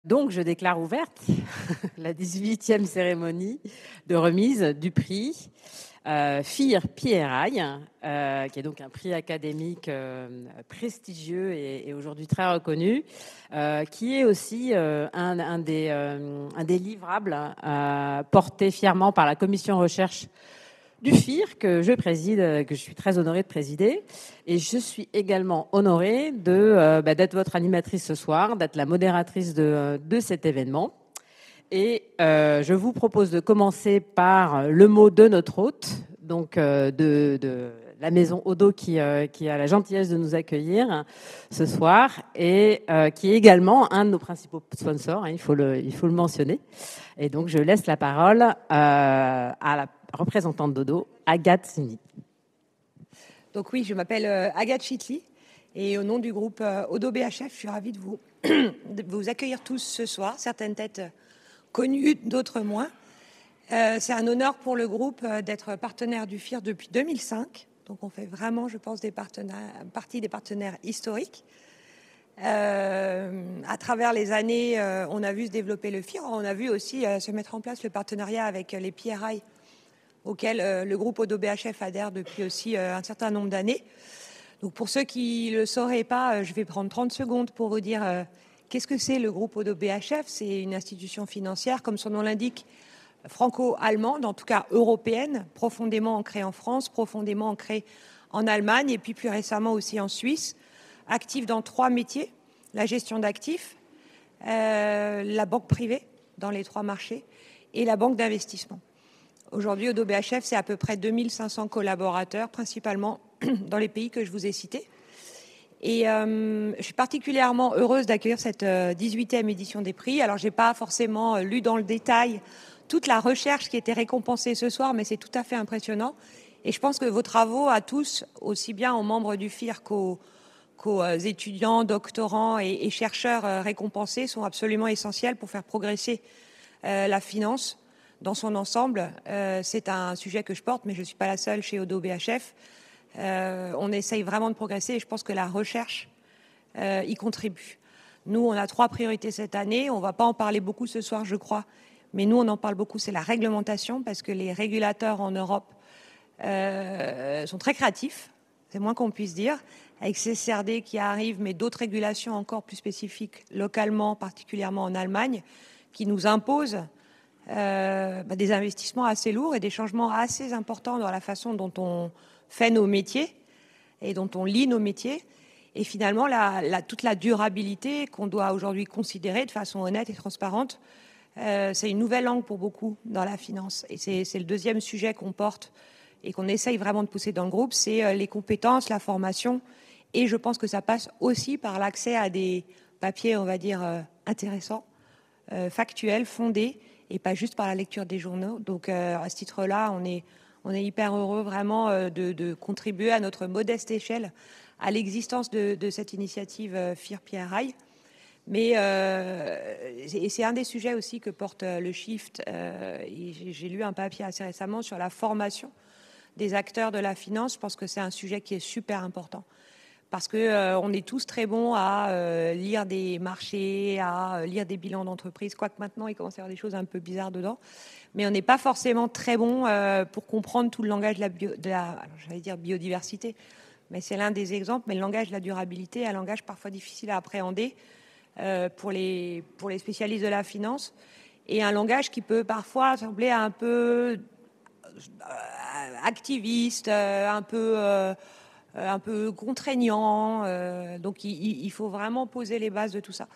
Donc, je déclare ouverte la 18e cérémonie de remise du prix FIR PRI, qui est donc un prix académique prestigieux et aujourd'hui très reconnu, qui est aussi un des livrables portés fièrement par la commission recherche du FIR que je préside, que je suis très honorée de présider. Et je suis également honorée d'être votre animatrice ce soir, d'être la modératrice de cet événement. Et je vous propose de commencer par le mot de notre hôte, donc de la maison Odo qui a la gentillesse de nous accueillir ce soir et qui est également un de nos principaux sponsors, hein, il faut le mentionner. Et donc je laisse la parole à la représentante d'Odo, Agathe Sini. Donc oui, je m'appelle Agathe Chitli et au nom du groupe Odo BHF, je suis ravie de vous accueillir tous ce soir, certaines têtes connues, d'autres moins. C'est un honneur pour le groupe d'être partenaire du FIR depuis 2005. Donc on fait vraiment, je pense, partie des partenaires historiques. À travers les années, on a vu se développer le FIR. On a vu aussi se mettre en place le partenariat avec les PRI auquel le groupe Odo BHF adhère depuis aussi un certain nombre d'années. Donc pour ceux qui ne le sauraient pas, je vais prendre 30 secondes pour vous dire qu'est-ce que c'est le groupe Odo BHF. C'est une institution financière, comme son nom l'indique, franco-allemande, en tout cas européenne, profondément ancrée en France, profondément ancrée en Allemagne et puis plus récemment aussi en Suisse, active dans 3 métiers, la gestion d'actifs, la banque privée dans les 3 marchés et la banque d'investissement. Aujourd'hui, Odo BHF, c'est à peu près 2500 collaborateurs, principalement dans les pays que je vous ai cités. Et je suis particulièrement heureuse d'accueillir cette 18e édition des prix. Alors, je n'ai pas forcément lu dans le détail toute la recherche qui était récompensée ce soir, mais c'est tout à fait impressionnant. Et je pense que vos travaux à tous, aussi bien aux membres du FIR qu'aux étudiants, doctorants et chercheurs récompensés, sont absolument essentiels pour faire progresser la finance dans son ensemble. C'est un sujet que je porte, mais je ne suis pas la seule chez Odo BHF. On essaye vraiment de progresser et je pense que la recherche y contribue. Nous, on a 3 priorités cette année. On ne va pas en parler beaucoup ce soir, je crois, mais nous, on en parle beaucoup, c'est la réglementation, parce que les régulateurs en Europe sont très créatifs, c'est moins qu'on puisse dire, avec CSRD qui arrive, mais d'autres régulations encore plus spécifiques localement, particulièrement en Allemagne, qui nous imposent des investissements assez lourds et des changements assez importants dans la façon dont on fait nos métiers et dont on lit nos métiers. Et finalement, toute la durabilité qu'on doit aujourd'hui considérer de façon honnête et transparente, c'est une nouvelle langue pour beaucoup dans la finance. Et c'est le deuxième sujet qu'on porte et qu'on essaye vraiment de pousser dans le groupe, c'est les compétences, la formation. Et je pense que ça passe aussi par l'accès à des papiers, on va dire, intéressants, factuels, fondés, et pas juste par la lecture des journaux. Donc, à ce titre-là, on est hyper heureux vraiment de contribuer à notre modeste échelle à l'existence de cette initiative FIR PRI. Mais c'est un des sujets aussi que porte le Shift. Et j'ai lu un papier assez récemment sur la formation des acteurs de la finance. Je pense que c'est un sujet qui est super important. Parce qu'on est tous très bons à lire des marchés, à lire des bilans d'entreprise, quoique maintenant, il commence à y avoir des choses un peu bizarres dedans. Mais on n'est pas forcément très bon pour comprendre tout le langage j'allais dire biodiversité, mais c'est l'un des exemples. Mais le langage de la durabilité est un langage parfois difficile à appréhender pour les spécialistes de la finance, et un langage qui peut parfois sembler un peu activiste, un peu contraignant. Donc, il faut vraiment poser les bases de tout ça.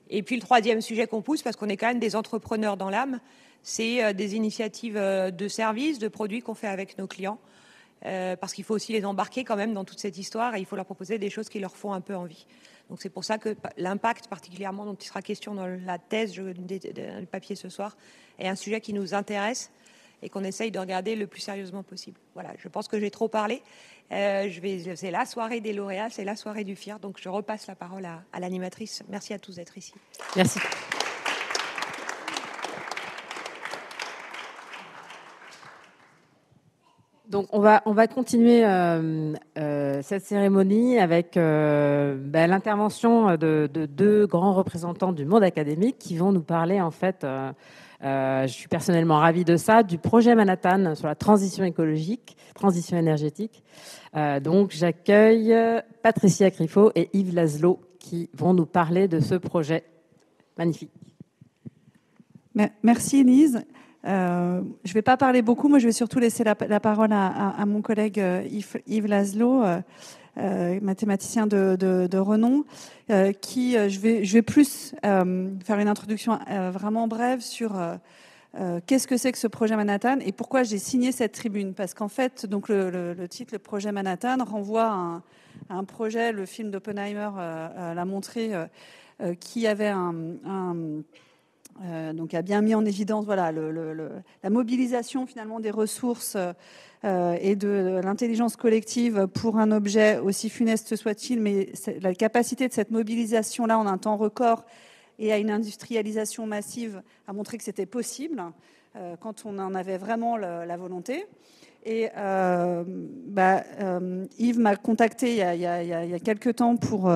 Et puis, le troisième sujet qu'on pousse, parce qu'on est quand même des entrepreneurs dans l'âme, c'est des initiatives de services, de produits qu'on fait avec nos clients. Parce qu'il faut aussi les embarquer quand même dans toute cette histoire et il faut leur proposer des choses qui leur font un peu envie. Donc, c'est pour ça que l'impact, particulièrement dont il sera question dans la thèse du papier ce soir, est un sujet qui nous intéresse et qu'on essaye de regarder le plus sérieusement possible. Voilà, je pense que j'ai trop parlé. C'est la soirée des lauréats, c'est la soirée du FIR, donc je repasse la parole à l'animatrice. Merci à tous d'être ici. Merci. Donc, on va continuer cette cérémonie avec l'intervention de deux grands représentants du monde académique qui vont nous parler, en fait, je suis personnellement ravie de ça, du projet Manhattan sur la transition écologique, transition énergétique. Donc, j'accueille Patricia Griffo et Yves Laszlo qui vont nous parler de ce projet magnifique. Merci, Elise. Je ne vais pas parler beaucoup, moi je vais surtout laisser la parole à mon collègue Yves Laszlo, mathématicien de renom, je vais plus faire une introduction vraiment brève sur qu'est-ce que c'est que ce projet Manhattan et pourquoi j'ai signé cette tribune. Parce qu'en fait, donc le titre, le projet Manhattan, renvoie à un projet, le film d'Oppenheimer l'a montré, qui avait donc a bien mis en évidence voilà, la mobilisation finalement des ressources et de l'intelligence collective pour un objet aussi funeste soit-il, mais la capacité de cette mobilisation-là en un temps record et à une industrialisation massive a montré que c'était possible quand on en avait vraiment la volonté. Et Yves m'a contacté il y a quelques temps pour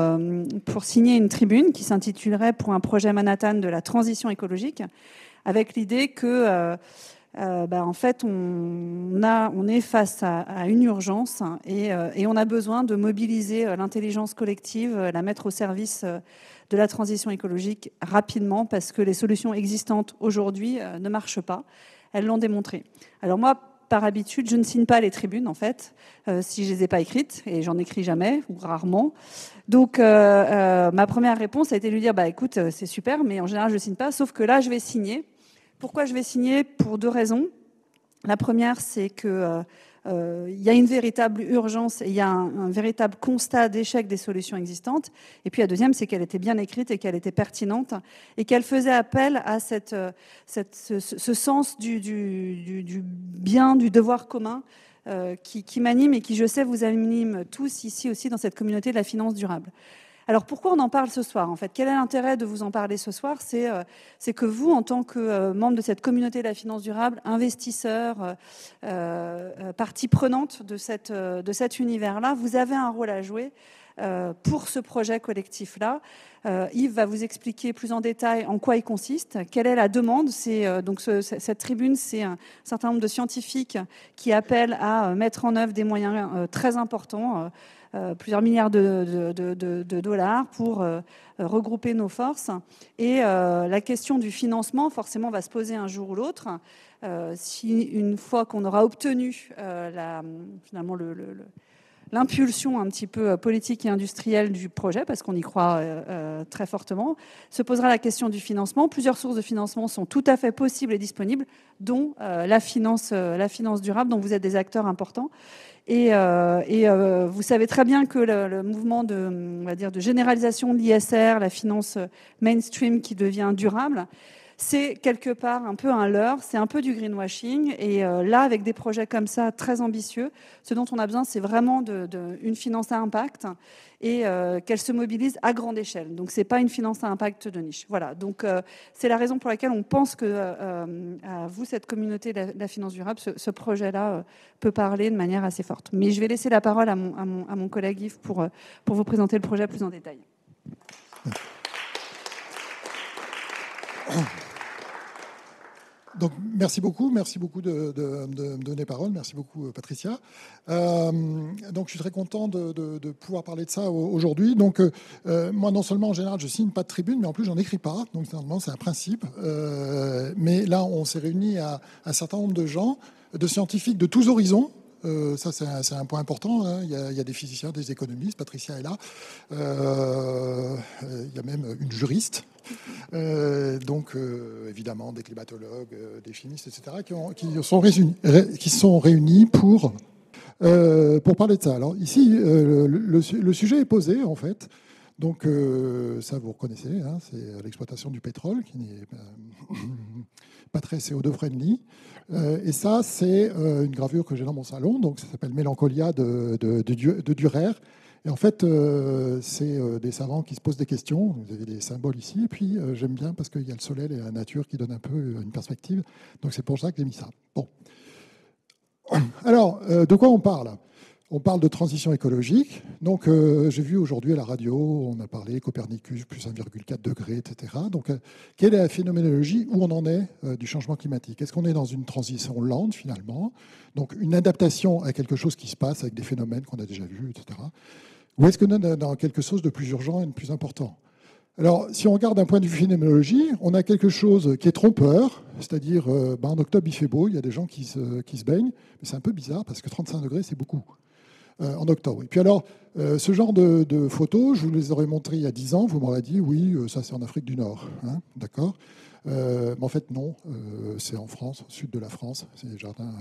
signer une tribune qui s'intitulerait « Pour un projet Manhattan de la transition écologique », avec l'idée que en fait on est face à une urgence et on a besoin de mobiliser l'intelligence collective, la mettre au service de la transition écologique rapidement parce que les solutions existantes aujourd'hui ne marchent pas. Elles l'ont démontré. Alors moi, par habitude, je ne signe pas les tribunes, en fait, si je ne les ai pas écrites, et j'en écris jamais, ou rarement. Donc, ma première réponse a été de lui dire, écoute, c'est super, mais en général, je ne signe pas, sauf que là, je vais signer. Pourquoi je vais signer? Pour deux raisons. La première, c'est que il y a une véritable urgence et il y a un véritable constat d'échec des solutions existantes. Et puis la deuxième, c'est qu'elle était bien écrite et qu'elle était pertinente et qu'elle faisait appel à ce sens du bien, du devoir commun qui m'anime et qui, je sais, vous anime tous ici aussi dans cette communauté de la finance durable. Alors pourquoi on en parle ce soir en fait? Quel est l'intérêt de vous en parler ce soir? C'est que vous, en tant que membre de cette communauté de la finance durable, investisseur, partie prenante de cet univers-là, vous avez un rôle à jouer pour ce projet collectif-là. Yves va vous expliquer plus en détail en quoi il consiste, quelle est la demande. Cette tribune, c'est un certain nombre de scientifiques qui appellent à mettre en œuvre des moyens très importants, plusieurs milliards de dollars pour regrouper nos forces. Et la question du financement, forcément, va se poser un jour ou l'autre. Si une fois qu'on aura obtenu finalement l'impulsion un petit peu politique et industrielle du projet, parce qu'on y croit très fortement, se posera la question du financement. Plusieurs sources de financement sont tout à fait possibles et disponibles, dont la finance durable, dont vous êtes des acteurs importants. Et vous savez très bien que le mouvement on va dire, de généralisation de l'ISR, la finance mainstream qui devient durable, c'est quelque part un peu un leurre, c'est un peu du greenwashing. Et là, avec des projets comme ça, très ambitieux, ce dont on a besoin, c'est vraiment une finance à impact et qu'elle se mobilise à grande échelle. Donc, ce n'est pas une finance à impact de niche. Voilà, donc c'est la raison pour laquelle on pense que à vous, cette communauté de la finance durable, ce projet-là peut parler de manière assez forte. Mais je vais laisser la parole à mon collègue Yves pour vous présenter le projet plus en détail. Donc, merci beaucoup de me donner parole. Merci beaucoup, Patricia. Donc, je suis très content de pouvoir parler de ça aujourd'hui. Donc, moi, non seulement, en général, je signe pas de tribune, mais en plus, j'en écris pas. Donc, c'est un principe. Mais là, on s'est réunis à un certain nombre de gens, de scientifiques de tous horizons. Ça, c'est un point important. Hein. Il y a des physiciens, des économistes. Patricia est là. Il y a même une juriste. Donc, évidemment, des climatologues, des chimistes, etc., qui sont réunis pour parler de ça. Alors, ici, le sujet est posé, en fait. Donc, ça, vous reconnaissez, hein, c'est l'exploitation du pétrole, qui n'est pas très CO2-friendly. Et ça, c'est une gravure que j'ai dans mon salon. Donc, ça s'appelle Mélancolia de Dürer. Et en fait, c'est des savants qui se posent des questions. Vous avez des symboles ici. Et puis, j'aime bien parce qu'il y a le soleil et la nature qui donnent un peu une perspective. Donc, c'est pour ça que j'ai mis ça. Bon. Alors, de quoi on parle? On parle de transition écologique. Donc, j'ai vu aujourd'hui à la radio, on a parlé Copernicus, plus 1,4 degré, etc. Donc, quelle est la phénoménologie? Où on en est du changement climatique? Est-ce qu'on est dans une transition lente, finalement? Donc, une adaptation à quelque chose qui se passe avec des phénomènes qu'on a déjà vus, etc. Ou est-ce qu'on est dans quelque chose de plus urgent et de plus important? Alors, si on regarde d'un point de vue phénoménologie, on a quelque chose qui est trompeur, c'est-à-dire en octobre il fait beau, il y a des gens qui se baignent, mais c'est un peu bizarre parce que 35 degrés c'est beaucoup en octobre. Et puis alors, ce genre de photos, je vous les aurais montrées il y a 10 ans, vous m'aurez dit oui, ça c'est en Afrique du Nord, hein, d'accord. Mais en fait non, c'est en France, au sud de la France, c'est jardin.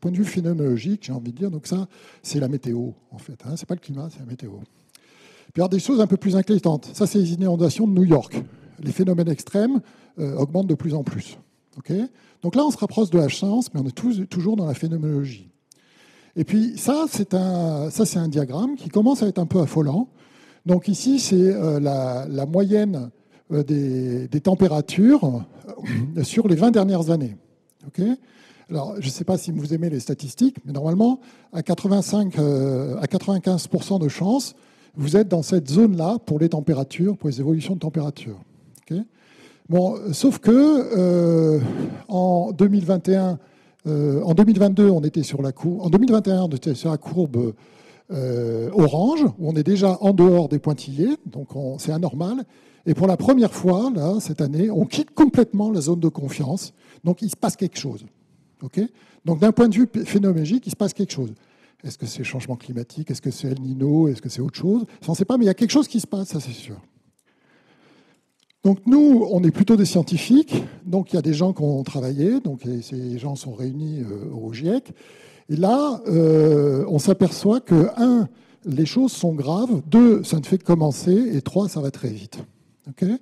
Point de vue phénoménologique, j'ai envie de dire, donc ça c'est la météo en fait, hein, c'est pas le climat, c'est la météo. Puis alors des choses un peu plus inquiétantes. Ça, c'est les inondations de New York. Les phénomènes extrêmes augmentent de plus en plus. Okay, donc là, on se rapproche de la science, mais on est toujours dans la phénoménologie. Et puis ça, c'est un diagramme qui commence à être un peu affolant. Donc ici, c'est la moyenne des températures sur les 20 dernières années. Okay, alors, je ne sais pas si vous aimez les statistiques, mais normalement, à 95% de chances, vous êtes dans cette zone-là pour les températures, pour les évolutions de température. Okay, bon, sauf que en 2021, en 2022, on était sur la courbe. En 2021, on était sur la courbe orange, où on est déjà en dehors des pointillés, donc c'est anormal. Et pour la première fois, là, cette année, on quitte complètement la zone de confiance. Donc, il se passe quelque chose. Okay, donc, d'un point de vue phénoménologique, il se passe quelque chose. Est-ce que c'est le changement climatique? Est-ce que c'est El Niño? Est-ce que c'est autre chose? On ne sait pas, mais il y a quelque chose qui se passe, ça c'est sûr. Donc nous, on est plutôt des scientifiques. Donc il y a des gens qui ont travaillé. Donc ces gens sont réunis au GIEC. Et là, on s'aperçoit que, 1, les choses sont graves. 2, ça ne fait que commencer. Et 3, ça va très vite. Okay,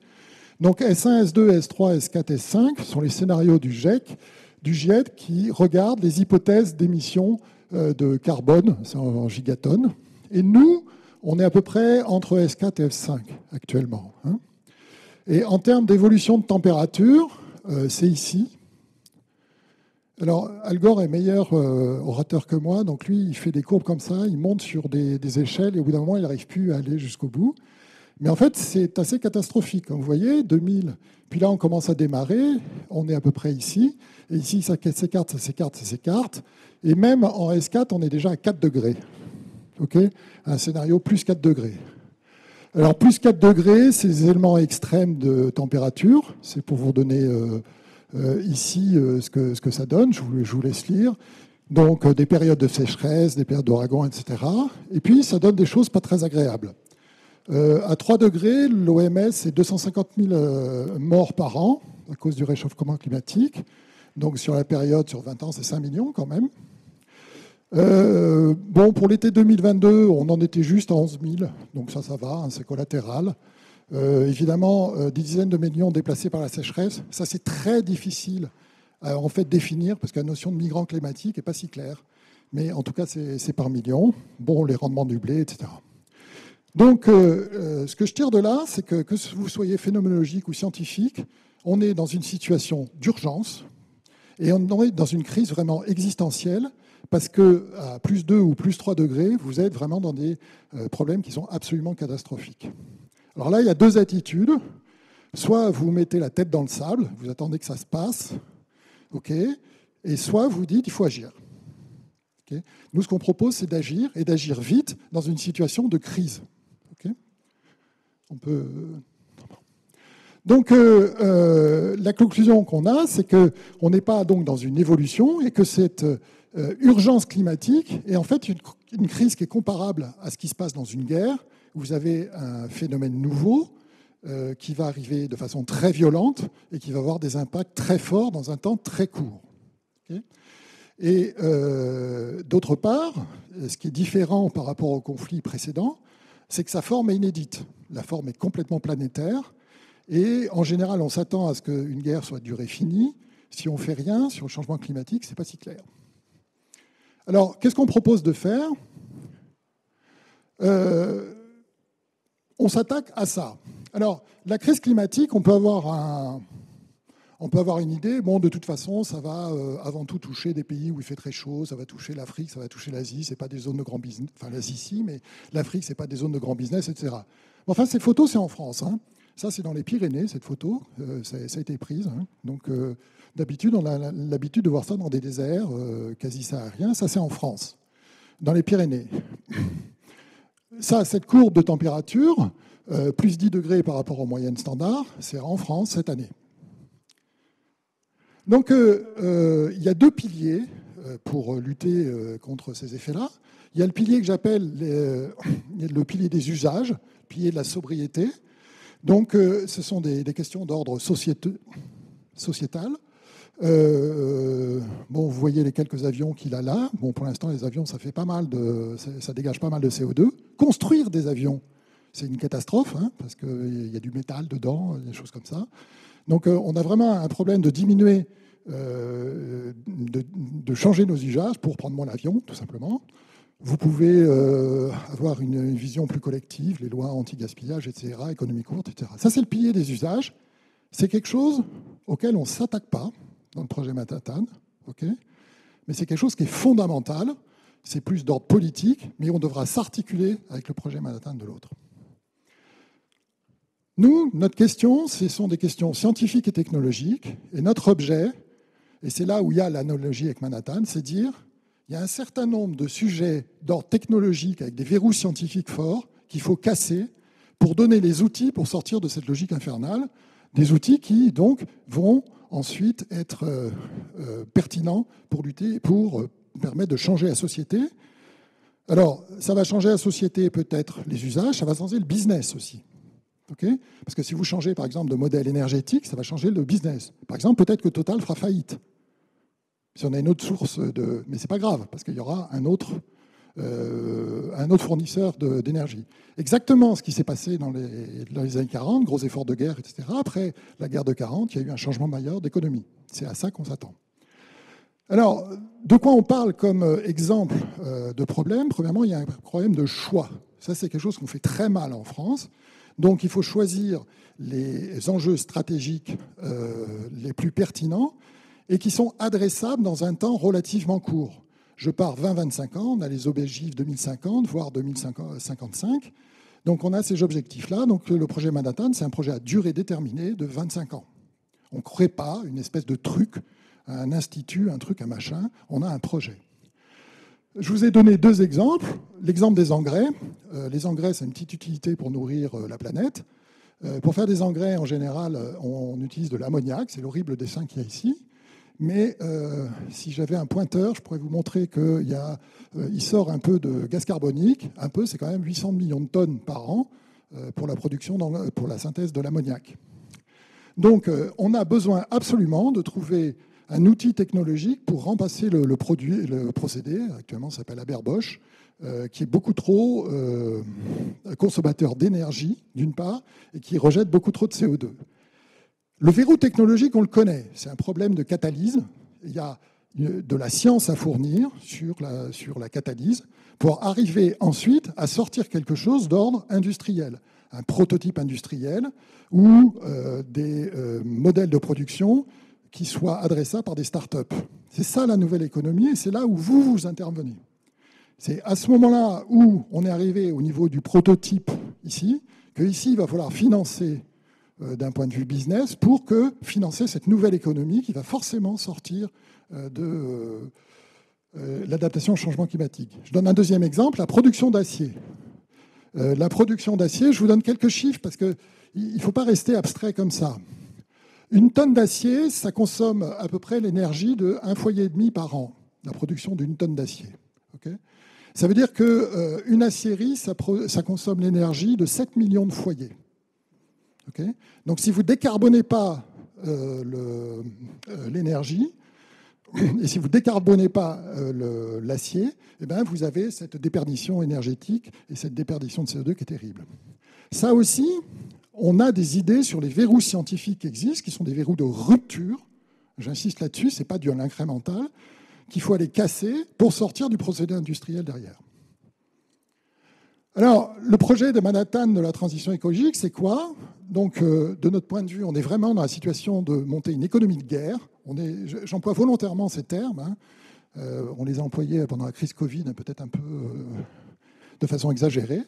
donc S1, S2, S3, S4, S5 sont les scénarios du GIEC qui regardent les hypothèses d'émissions de carbone, c'est en gigatonnes. Et nous, on est à peu près entre S4 et F5 actuellement. Hein. Et en termes d'évolution de température, c'est ici. Alors, Al Gore est meilleur orateur que moi, donc lui, il fait des courbes comme ça, il monte sur des échelles, et au bout d'un moment, il n'arrive plus à aller jusqu'au bout. Mais en fait, c'est assez catastrophique. Comme vous voyez, 2000, puis là, on commence à démarrer, on est à peu près ici, et ici, ça s'écarte, ça s'écarte, ça s'écarte, et même en S4, on est déjà à 4 degrés. Okay, un scénario plus 4 degrés. Alors, plus 4 degrés, c'est les éléments extrêmes de température. C'est pour vous donner ici ce que ça donne. Je vous laisse lire. Donc, des périodes de sécheresse, des périodes d'ouragan, etc. Et puis, ça donne des choses pas très agréables. À 3 degrés, l'OMS, c'est 250 000 morts par an à cause du réchauffement climatique. Donc, sur la période, sur 20 ans, c'est 5 millions quand même. Bon, pour l'été 2022, on en était juste à 11 000, donc ça va, hein, c'est collatéral. Évidemment, des dizaines de millions déplacés par la sécheresse, ça c'est très difficile à en fait définir, parce que la notion de migrant climatique n'est pas si claire. Mais en tout cas, c'est par millions. Bon, les rendements du blé, etc. Donc, ce que je tire de là, c'est que vous soyez phénoménologique ou scientifique, on est dans une situation d'urgence, et on est dans une crise vraiment existentielle, parce qu'à plus 2 ou plus 3 degrés, vous êtes vraiment dans des problèmes qui sont absolument catastrophiques. Alors là, il y a 2 attitudes. Soit vous mettez la tête dans le sable, vous attendez que ça se passe, okay, et soit vous dites il faut agir. Okay. Nous, ce qu'on propose, c'est d'agir, et d'agir vite dans une situation de crise. Okay. On peut... Donc, la conclusion qu'on a, c'est qu'on n'est pas donc dans une évolution, et que cette urgence climatique est en fait une crise qui est comparable à ce qui se passe dans une guerre, où vous avez un phénomène nouveau qui va arriver de façon très violente et qui va avoir des impacts très forts dans un temps très court. Okay, et d'autre part, ce qui est différent par rapport au conflit précédent, c'est que sa forme est inédite. La forme est complètement planétaire. Et en général, on s'attend à ce qu'une guerre soit de durée finie. Si on ne fait rien sur le changement climatique, ce n'est pas si clair. Alors, qu'est-ce qu'on propose de faire ? On s'attaque à ça. Alors, la crise climatique, on peut avoir on peut avoir une idée, bon, de toute façon, ça va avant tout toucher des pays où il fait très chaud, ça va toucher l'Afrique, ça va toucher l'Asie, c'est pas des zones de grand business, enfin l'Asie si, mais l'Afrique, c'est pas des zones de grand business, etc. Enfin, ces photos, c'est en France. Hein. Ça, c'est dans les Pyrénées, cette photo, ça a été prise. Hein. Donc, d'habitude, on a l'habitude de voir ça dans des déserts quasi sahariens, ça, c'est en France, dans les Pyrénées. Ça, cette courbe de température, plus 10 degrés par rapport aux moyennes standards, c'est en France cette année. Donc, il y a deux piliers pour lutter contre ces effets-là. Il y a le pilier que j'appelle le pilier des usages, le pilier de la sobriété. Donc, ce sont des questions d'ordre sociétal. Bon, vous voyez les quelques avions qu'il a là. Bon, pour l'instant, les avions, ça dégage pas mal de CO2. Construire des avions, c'est une catastrophe, hein, parce qu'il y a du métal dedans, des choses comme ça. Donc, on a vraiment un problème de diminuer, de changer nos usages pour prendre moins l'avion, tout simplement. Vous pouvez avoir une vision plus collective, les lois anti-gaspillage, etc., économie courte, etc. Ça, c'est le pilier des usages. C'est quelque chose auquel on ne s'attaque pas dans le projet Manhattan, okay, mais c'est quelque chose qui est fondamental. C'est plus d'ordre politique, mais on devra s'articuler avec le projet Manhattan de l'autre. Nous, notre question, ce sont des questions scientifiques et technologiques, et notre objet, et c'est là où il y a l'analogie avec Manhattan, c'est dire il y a un certain nombre de sujets d'ordre technologique avec des verrous scientifiques forts qu'il faut casser pour donner les outils pour sortir de cette logique infernale, des outils qui, donc, vont ensuite être pertinents pour lutter, pour permettre de changer la société. Alors, ça va changer la société, peut-être les usages, ça va changer le business aussi. Okay, parce que si vous changez, par exemple, de modèle énergétique, ça va changer le business. Par exemple, peut-être que Total fera faillite. Si on a une autre source de... Mais ce n'est pas grave, parce qu'il y aura un autre fournisseur d'énergie. Exactement ce qui s'est passé dans les années 40, gros efforts de guerre, etc. Après la guerre de 40, il y a eu un changement majeur d'économie. C'est à ça qu'on s'attend. Alors, de quoi on parle comme exemple de problème? Premièrement, il y a un problème de choix. Ça, c'est quelque chose qu'on fait très mal en France. Donc, il faut choisir les enjeux stratégiques les plus pertinents et qui sont adressables dans un temps relativement court. Je pars 20-25 ans, on a les objectifs 2050, voire 2055. Donc, on a ces objectifs-là. Donc, le projet Manhattan, c'est un projet à durée déterminée de 25 ans. On ne crée pas une espèce de truc, un institut, un truc, un machin. On a un projet. Je vous ai donné deux exemples. L'exemple des engrais. Les engrais, c'est une petite utilité pour nourrir la planète. Pour faire des engrais, en général, on utilise de l'ammoniac. C'est l'horrible dessin qu'il y a ici. Mais si j'avais un pointeur, je pourrais vous montrer qu'il sort un peu de gaz carbonique. Un peu, c'est quand même 800 millions de tonnes par an pour la production, pour la synthèse de l'ammoniac. Donc, on a besoin absolument de trouver un outil technologique pour remplacer le procédé, actuellement ça s'appelle Haber-Bosch, qui est beaucoup trop consommateur d'énergie, d'une part, et qui rejette beaucoup trop de CO2. Le verrou technologique, on le connaît, c'est un problème de catalyse. Il y a de la science à fournir sur la catalyse pour arriver ensuite à sortir quelque chose d'ordre industriel, un prototype industriel ou des modèles de production qui soient adressables par des startups. C'est ça la nouvelle économie et c'est là où vous intervenez. C'est à ce moment-là où on est arrivé au niveau du prototype ici, qu'ici il va falloir financer d'un point de vue business pour financer cette nouvelle économie qui va forcément sortir de l'adaptation au changement climatique. Je donne un deuxième exemple, la production d'acier. La production d'acier, je vous donne quelques chiffres parce qu'il ne faut pas rester abstrait comme ça. Une tonne d'acier, ça consomme à peu près l'énergie d'un foyer et demi par an, la production d'une tonne d'acier. Okay, ça veut dire qu'une aciérie, ça consomme l'énergie de 7 millions de foyers. Okay, donc si vous ne décarbonez pas l'énergie, et si vous ne décarbonez pas l'acier, eh ben vous avez cette déperdition énergétique et cette déperdition de CO2 qui est terrible. Ça aussi, on a des idées sur les verrous scientifiques qui existent, qui sont des verrous de rupture. J'insiste là-dessus, ce n'est pas du incrémental, qu'il faut aller casser pour sortir du procédé industriel derrière. Alors, le projet de Manhattan de la transition écologique, c'est quoi? Donc, de notre point de vue, on est vraiment dans la situation de monter une économie de guerre. J'emploie volontairement ces termes. Hein. On les a employés pendant la crise Covid, peut-être un peu de façon exagérée,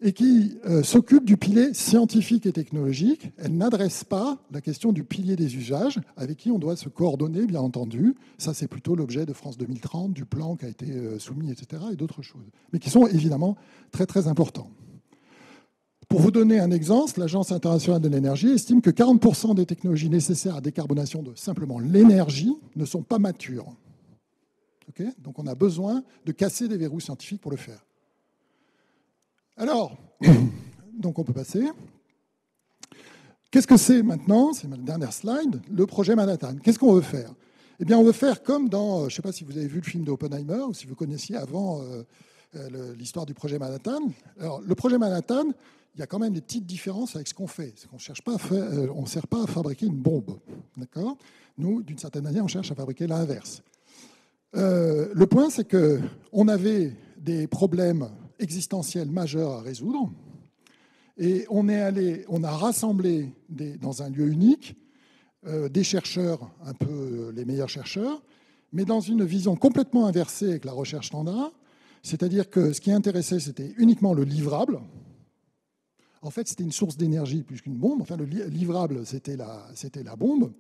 et qui s'occupe du pilier scientifique et technologique. Elle n'adresse pas la question du pilier des usages, avec qui on doit se coordonner, bien entendu. Ça, c'est plutôt l'objet de France 2030, du plan qui a été soumis, etc., et d'autres choses, mais qui sont évidemment très, très importants. Pour vous donner un exemple, l'Agence internationale de l'énergie estime que 40% des technologies nécessaires à la décarbonation de simplement l'énergie ne sont pas matures. Okay ? Donc on a besoin de casser des verrous scientifiques pour le faire. Alors, donc on peut passer. Qu'est-ce que c'est maintenant? C'est ma dernière slide, le projet Manhattan. Qu'est-ce qu'on veut faire? Eh bien, on veut faire comme dans, je ne sais pas si vous avez vu le film d'Oppenheimer ou si vous connaissiez avant l'histoire du projet Manhattan. Alors, le projet Manhattan, il y a quand même des petites différences avec ce qu'on fait. C'est qu'on ne sert pas à fabriquer une bombe. D'accord? Nous, d'une certaine manière, on cherche à fabriquer l'inverse. Le point, c'est qu'on avait des problèmes existentiels majeurs à résoudre et on a rassemblé dans un lieu unique des chercheurs, un peu les meilleurs chercheurs, mais dans une vision complètement inversée avec la recherche standard, c'est-à-dire que ce qui intéressait, c'était uniquement le livrable. En fait, c'était une source d'énergie plus qu'une bombe. Enfin, le livrable, c'était la bombe.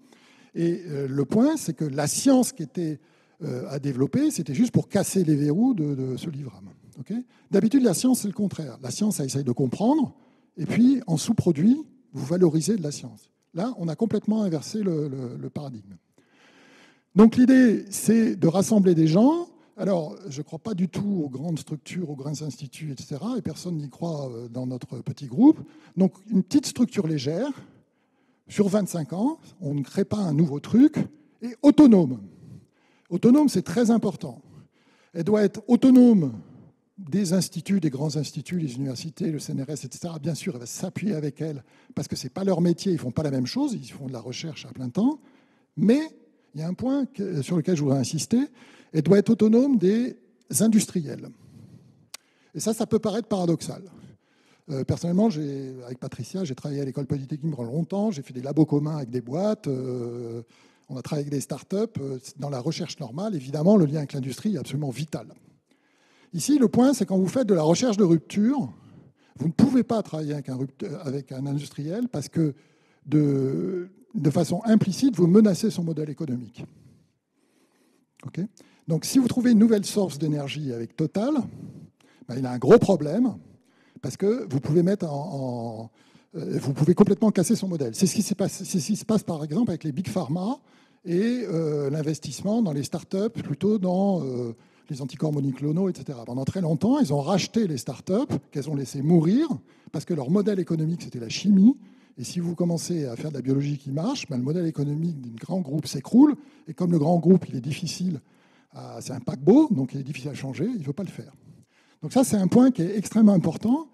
Et le point, c'est que la science qui était à développer, c'était juste pour casser les verrous de ce livrable. Okay ? D'habitude, la science, c'est le contraire. La science, elle essaye de comprendre, et puis, en sous-produit, vous valorisez de la science. Là, on a complètement inversé le paradigme. Donc, l'idée, c'est de rassembler des gens. Alors, je ne crois pas du tout aux grandes structures, aux grands instituts, etc. Et personne n'y croit dans notre petit groupe. Donc, une petite structure légère, sur 25 ans, on ne crée pas un nouveau truc, et autonome. Autonome, c'est très important. Elle doit être autonome des instituts, des grands instituts, les universités, le CNRS, etc. Bien sûr, elle va s'appuyer avec elles, parce que ce n'est pas leur métier, ils ne font pas la même chose, ils font de la recherche à plein temps. Mais il y a un point sur lequel je voudrais insister, elle doit être autonome des industriels. Et ça peut paraître paradoxal. Personnellement, avec Patricia, j'ai travaillé à l'école polytechnique pendant longtemps, j'ai fait des labos communs avec des boîtes, on a travaillé avec des startups. Dans la recherche normale, évidemment, le lien avec l'industrie est absolument vital. Ici, le point, c'est quand vous faites de la recherche de rupture, vous ne pouvez pas travailler avec un industriel parce que de façon implicite, vous menacez son modèle économique. Okay ? Donc, si vous trouvez une nouvelle source d'énergie avec Total, ben, il a un gros problème parce que vous pouvez vous pouvez complètement casser son modèle. C'est ce qui se passe, par exemple, avec les big pharma et l'investissement dans les startups, plutôt dans les anticorps monoclonaux, etc. Pendant très longtemps, ils ont racheté les startups qu'elles ont laissé mourir parce que leur modèle économique, c'était la chimie. Et si vous commencez à faire de la biologie qui marche, ben le modèle économique d'un grand groupe s'écroule. Et comme le grand groupe, il est difficile, c'est un paquebot, donc il est difficile à changer, il ne veut pas le faire. Donc ça, c'est un point qui est extrêmement important.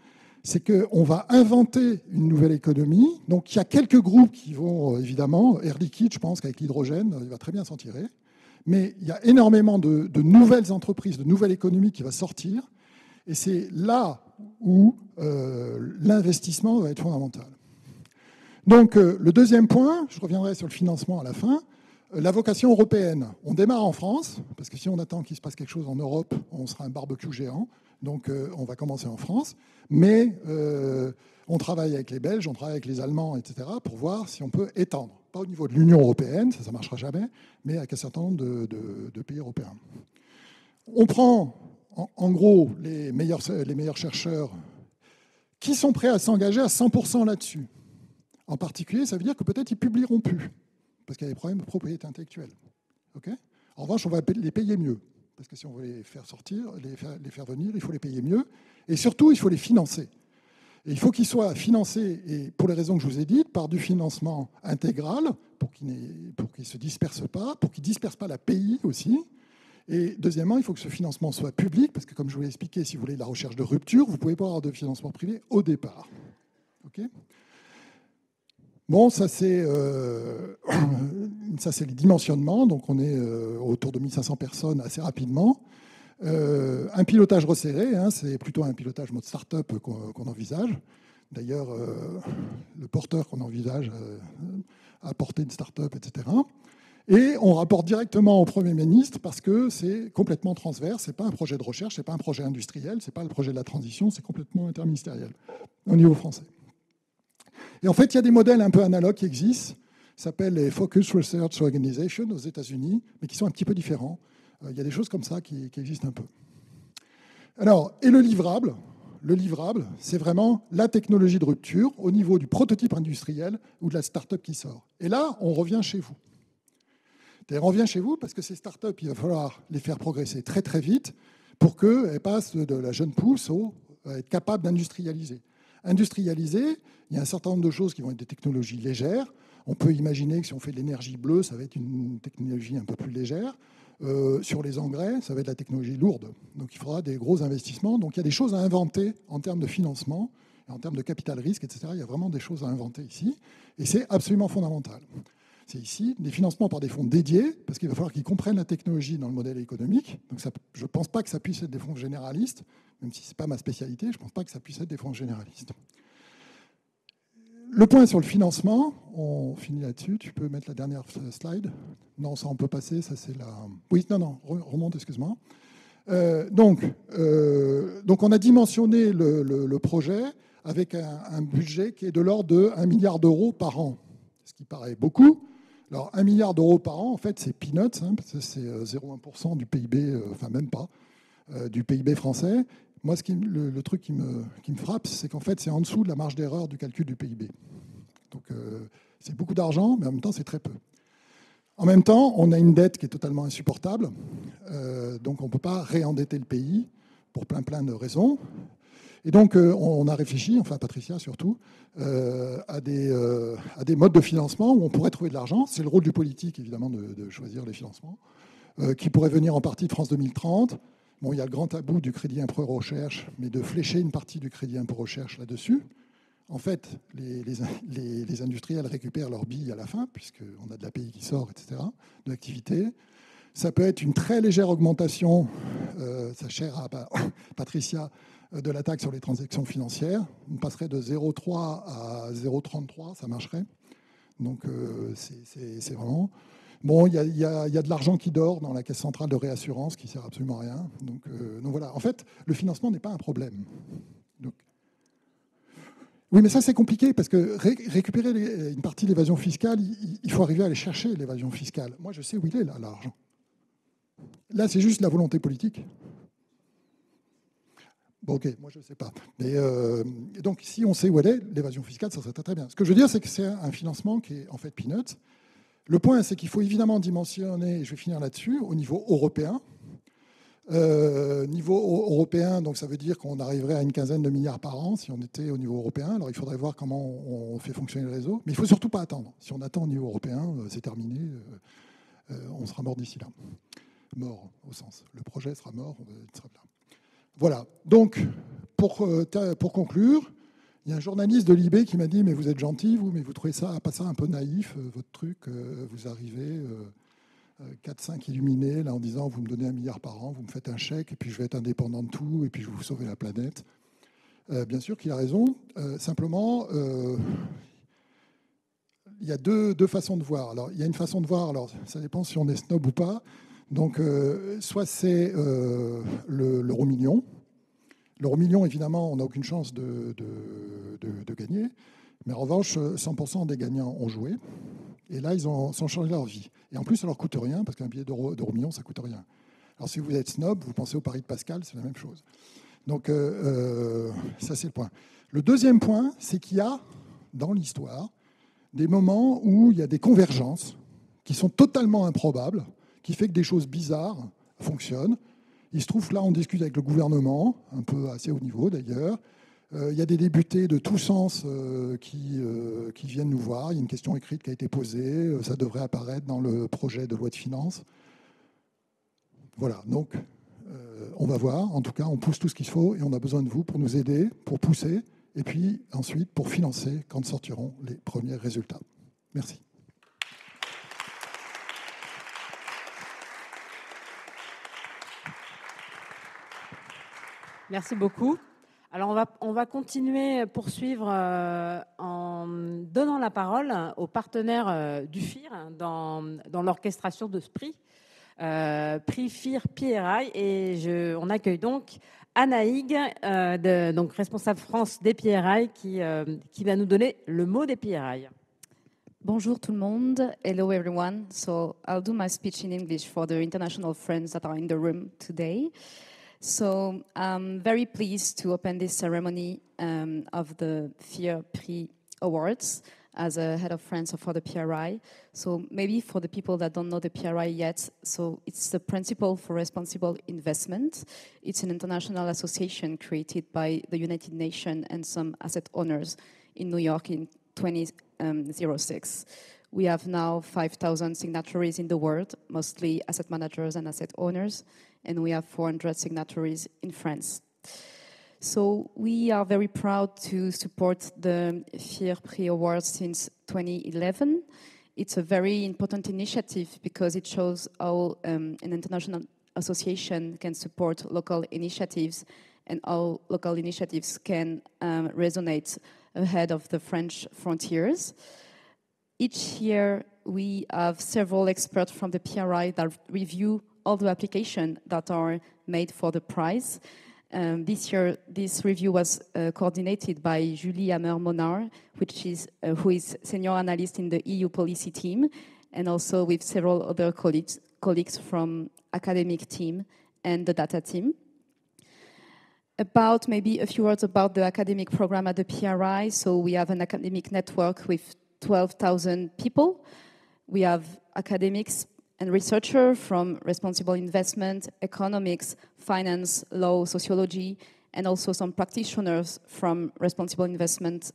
C'est qu'on va inventer une nouvelle économie. Donc il y a quelques groupes qui vont, évidemment, Air Liquide, je pense qu'avec l'hydrogène, il va très bien s'en tirer. Mais il y a énormément de nouvelles entreprises, de nouvelles économies qui vont sortir. Et c'est là où l'investissement va être fondamental. Donc le deuxième point, je reviendrai sur le financement à la fin, la vocation européenne. On démarre en France, parce que si on attend qu'il se passe quelque chose en Europe, on sera un barbecue géant. Donc on va commencer en France. Mais on travaille avec les Belges, on travaille avec les Allemands, etc., pour voir si on peut étendre. Pas au niveau de l'Union européenne, ça ne marchera jamais, mais avec un certain nombre de pays européens. On prend, en gros, les meilleurs chercheurs qui sont prêts à s'engager à 100% là-dessus. En particulier, ça veut dire que peut-être ils ne publieront plus, parce qu'il y a des problèmes de propriété intellectuelle. Okay ? En revanche, on va les payer mieux, parce que si on veut les faire sortir, les faire venir, il faut les payer mieux, et surtout, il faut les financer. Et il faut qu'ils soient financés, et pour les raisons que je vous ai dites, par du financement intégral, pour qu'ils ne se dispersent pas, pour qu'ils ne dispersent pas la pays aussi. Et deuxièmement, il faut que ce financement soit public, parce que comme je vous l'ai expliqué, si vous voulez de la recherche de rupture, vous ne pouvez pas avoir de financement privé au départ. Okay ? Bon, ça c'est les dimensionnements, donc on est autour de 1500 personnes assez rapidement. Un pilotage resserré, hein, c'est plutôt un pilotage mode start-up qu'on envisage. D'ailleurs, le porteur qu'on envisage a porté une start-up, etc. Et on rapporte directement au Premier ministre parce que c'est complètement transverse, ce n'est pas un projet de recherche, ce n'est pas un projet industriel, ce n'est pas le projet de la transition, c'est complètement interministériel au niveau français. Et en fait, il y a des modèles un peu analogues qui existent, qui s'appellent les Focus Research Organization aux États-Unis, mais qui sont un petit peu différents. Il y a des choses comme ça qui existent un peu. Alors, et le livrable, c'est vraiment la technologie de rupture au niveau du prototype industriel ou de la start-up qui sort. Et là, on revient chez vous. On revient chez vous parce que ces start-up, il va falloir les faire progresser très très vite pour qu'elles passent de la jeune pousse à être capables d'industrialiser. Industrialiser, il y a un certain nombre de choses qui vont être des technologies légères. On peut imaginer que si on fait de l'énergie bleue, ça va être une technologie un peu plus légère. Sur les engrais, ça va être de la technologie lourde. Donc il faudra des gros investissements. Donc il y a des choses à inventer en termes de financement, en termes de capital risque, etc. Il y a vraiment des choses à inventer ici. Et c'est absolument fondamental. C'est ici des financements par des fonds dédiés, parce qu'il va falloir qu'ils comprennent la technologie dans le modèle économique. Donc ça, je ne pense pas que ça puisse être des fonds généralistes, même si ce n'est pas ma spécialité, je ne pense pas que ça puisse être des fonds généralistes. Le point sur le financement, on finit là-dessus. Tu peux mettre la dernière slide. Non, ça on peut passer, ça c'est la... Oui, non, remonte, excuse-moi. Donc on a dimensionné le projet avec un budget qui est de l'ordre de 1 milliard d'euros par an, ce qui paraît beaucoup. Alors 1 milliard d'euros par an, en fait, c'est peanuts, hein, parce que c'est 0,1% du PIB, enfin même pas, du PIB français. Moi, le truc qui me frappe, c'est qu'en fait, c'est en dessous de la marge d'erreur du calcul du PIB. Donc, c'est beaucoup d'argent, mais en même temps, c'est très peu. En même temps, on a une dette qui est totalement insupportable. Donc, on ne peut pas réendetter le pays pour plein de raisons. Et donc, on a réfléchi, enfin Patricia surtout, à des modes de financement où on pourrait trouver de l'argent. C'est le rôle du politique, évidemment, de choisir les financements, qui pourraient venir en partie de France 2030. Bon, il y a le grand tabou du crédit impôt recherche, mais de flécher une partie du crédit impôt recherche là-dessus. En fait, les industriels récupèrent leurs billes à la fin, puisqu'on a de l'API qui sort, etc., de l'activité. Ça peut être une très légère augmentation, ça chère à Patricia, de la taxe sur les transactions financières. On passerait de 0,3 à 0,33, ça marcherait. Donc, c'est vraiment... Bon, il y a de l'argent qui dort dans la caisse centrale de réassurance qui ne sert absolument à rien. Donc voilà, en fait, le financement n'est pas un problème. Donc... Oui, mais ça, c'est compliqué parce que récupérer une partie de l'évasion fiscale, il faut arriver à aller chercher l'évasion fiscale. Moi, je sais où il est, là, l'argent. Là, c'est juste la volonté politique. Bon, ok, moi je ne sais pas. Mais donc, si on sait où elle est, l'évasion fiscale, ça serait très bien. Ce que je veux dire, c'est que c'est un financement qui est en fait peanuts. Le point, c'est qu'il faut évidemment dimensionner, et je vais finir là-dessus, au niveau européen. Niveau européen, donc ça veut dire qu'on arriverait à une quinzaine de milliards par an si on était au niveau européen. Alors il faudrait voir comment on fait fonctionner le réseau. Mais il ne faut surtout pas attendre. Si on attend au niveau européen, c'est terminé. On sera mort d'ici là. Mort, au sens. Le projet sera mort, on sera là. Voilà. Donc, pour conclure, il y a un journaliste de l'IB qui m'a dit « Mais vous êtes gentil, vous, mais vous trouvez ça, pas ça un peu naïf, votre truc vous arrivez 4-5 illuminés, là, en disant « Vous me donnez 1 milliard par an, vous me faites un chèque, et puis je vais être indépendant de tout, et puis je vais vous sauver la planète. » Bien sûr qu'il a raison. Simplement, il y a deux façons de voir. Alors, il y a une façon de voir, alors ça dépend si on est snob ou pas. Donc, soit c'est l'euro million. L'euro million, évidemment, on n'a aucune chance de gagner. Mais en revanche, 100% des gagnants ont joué. Et là, ils ont changé leur vie. Et en plus, ça ne leur coûte rien, parce qu'un billet d'euro million, ça ne coûte rien. Alors, si vous êtes snob, vous pensez au pari de Pascal, c'est la même chose. Donc, ça, c'est le point. Le deuxième point, c'est qu'il y a, dans l'histoire, des moments où il y a des convergences qui sont totalement improbables, qui fait que des choses bizarres fonctionnent. Il se trouve que là, on discute avec le gouvernement, un peu assez haut niveau d'ailleurs. Il y a des députés de tous sens qui viennent nous voir. Il y a une question écrite qui a été posée. Ça devrait apparaître dans le projet de loi de finances. Voilà, donc on va voir. En tout cas, on pousse tout ce qu'il faut et on a besoin de vous pour nous aider, pour pousser, et puis ensuite pour financer quand sortiront les premiers résultats. Merci. Merci beaucoup. Alors on va continuer, poursuivre en donnant la parole aux partenaires du FIR dans l'orchestration de ce prix, prix FIR PRI. Et on accueille donc Anna Hig, donc responsable France des PRI, qui va nous donner le mot des PRI. Bonjour tout le monde. Hello everyone. So I'll do my speech in English for the international friends that are in the room today. So I'm very pleased to open this ceremony of the FIR Prix Awards as a head of France for the PRI. So maybe for the people that don't know the PRI yet, so it's the Principle for Responsible Investment. It's an international association created by the United Nations and some asset owners in New York in 2006. We have now 5,000 signatories in the world, mostly asset managers and asset owners, and we have 400 signatories in France. So we are very proud to support the FIR Prix Awards since 2011. It's a very important initiative because it shows how an international association can support local initiatives and how local initiatives can resonate ahead of the French frontiers. Each year, we have several experts from the PRI that review all the applications that are made for the prize. This year, this review was coordinated by Julie Hammer-Monard, who is senior analyst in the EU policy team, and also with several other colleagues from academic team and the data team. About maybe a few words about the academic program at the PRI. So we have an academic network with 12,000 people. We have academics and researchers from responsible investment, economics, finance, law, sociology, and also some practitioners from responsible investment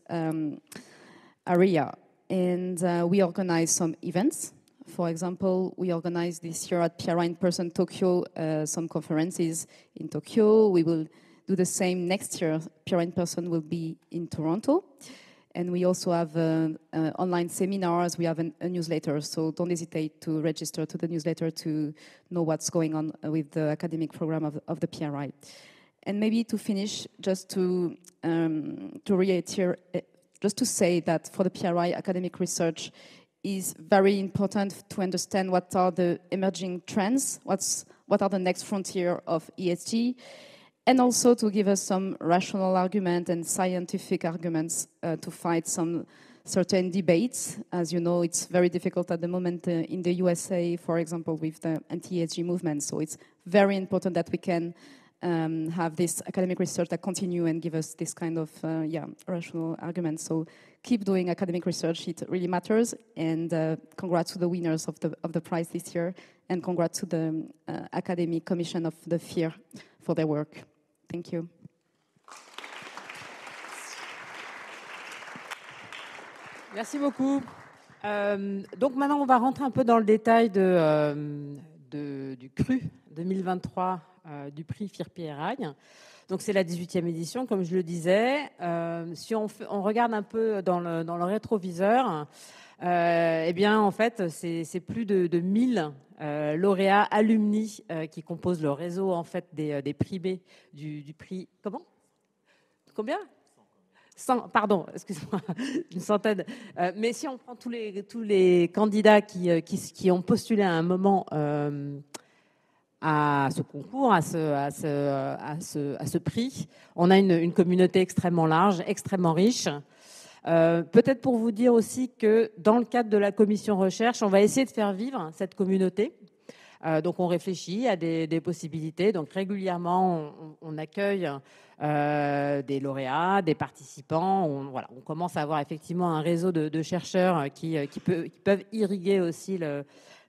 area. And we organize some events. For example, we organized this year at PRI in person Tokyo some conferences in Tokyo. We will do the same next year. PRI in person will be in Toronto. And we also have online seminars. We have a newsletter, so don't hesitate to register to the newsletter to know what's going on with the academic program of the PRI. And maybe to finish, just to reiterate, just to say that for the PRI, academic research is very important to understand what are the emerging trends, what are the next frontier of ESG, and also to give us some rational argument and scientific arguments to fight some certain debates. As you know, it's very difficult at the moment in the USA, for example, with the anti-ESG movement. So it's very important that we can have this academic research that continue and give us this kind of rational arguments. So keep doing academic research; it really matters. And congrats to the winners of the prize this year, and congrats to the Academic Commission of the FIR for their work. Thank you. Merci beaucoup. Donc maintenant, on va rentrer un peu dans le détail du CRU 2023 du prix FIR PRI. Donc c'est la 18e édition, comme je le disais. Si on regarde un peu dans le rétroviseur, eh bien en fait, c'est plus de 1000 lauréats alumni qui composent le réseau en fait des privés du prix. Comment? Combien? 100, pardon, excuse-moi, une centaine. Mais si on prend tous les candidats qui ont postulé à un moment à ce concours, à ce prix, on a une communauté extrêmement large, extrêmement riche. Peut-être pour vous dire aussi que dans le cadre de la commission recherche, on va essayer de faire vivre cette communauté. Donc on réfléchit à des possibilités. Donc régulièrement, on accueille des lauréats, des participants. On commence à avoir effectivement un réseau de chercheurs qui peuvent irriguer aussi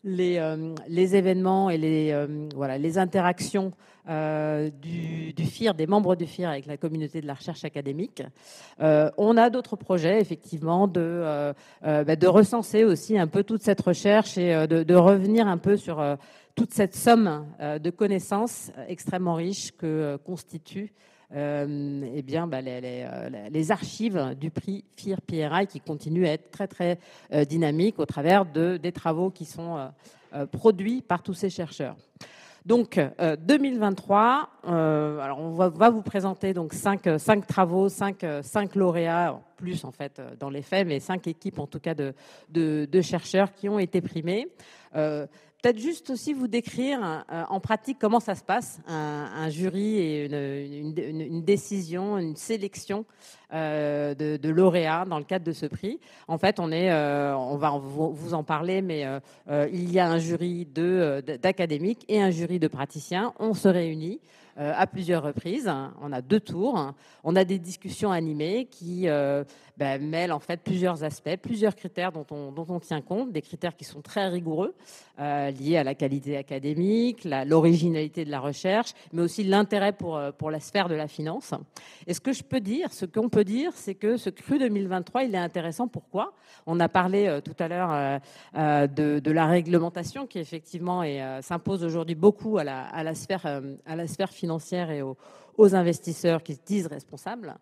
les événements et les interactions du FIR, des membres du FIR avec la communauté de la recherche académique. On a d'autres projets, effectivement, de recenser aussi un peu toute cette recherche et de revenir un peu sur toute cette somme de connaissances extrêmement riches que constituent les archives du prix FIR PRI qui continuent à être très, très dynamiques au travers des travaux qui sont produits par tous ces chercheurs. Donc 2023, alors on va vous présenter donc cinq travaux, cinq lauréats, plus en fait dans les faits, mais 5 équipes en tout cas de chercheurs qui ont été primés. Peut-être juste aussi vous décrire en pratique comment ça se passe, un jury et une décision, une sélection de lauréats dans le cadre de ce prix. En fait, on va vous en parler, mais il y a un jury d'académiques et un jury de praticiens. On se réunit à plusieurs reprises. On a 2 tours. On a des discussions animées qui mêlent en fait plusieurs aspects, plusieurs critères dont on tient compte, des critères qui sont très rigoureux, liés à la qualité académique, l'originalité de la recherche, mais aussi l'intérêt pour la sphère de la finance. Et ce qu'on peut dire, c'est que ce CRU 2023, il est intéressant. Pourquoi ? On a parlé tout à l'heure de la réglementation qui effectivement s'impose aujourd'hui beaucoup à la sphère financière et aux investisseurs qui se disent responsables.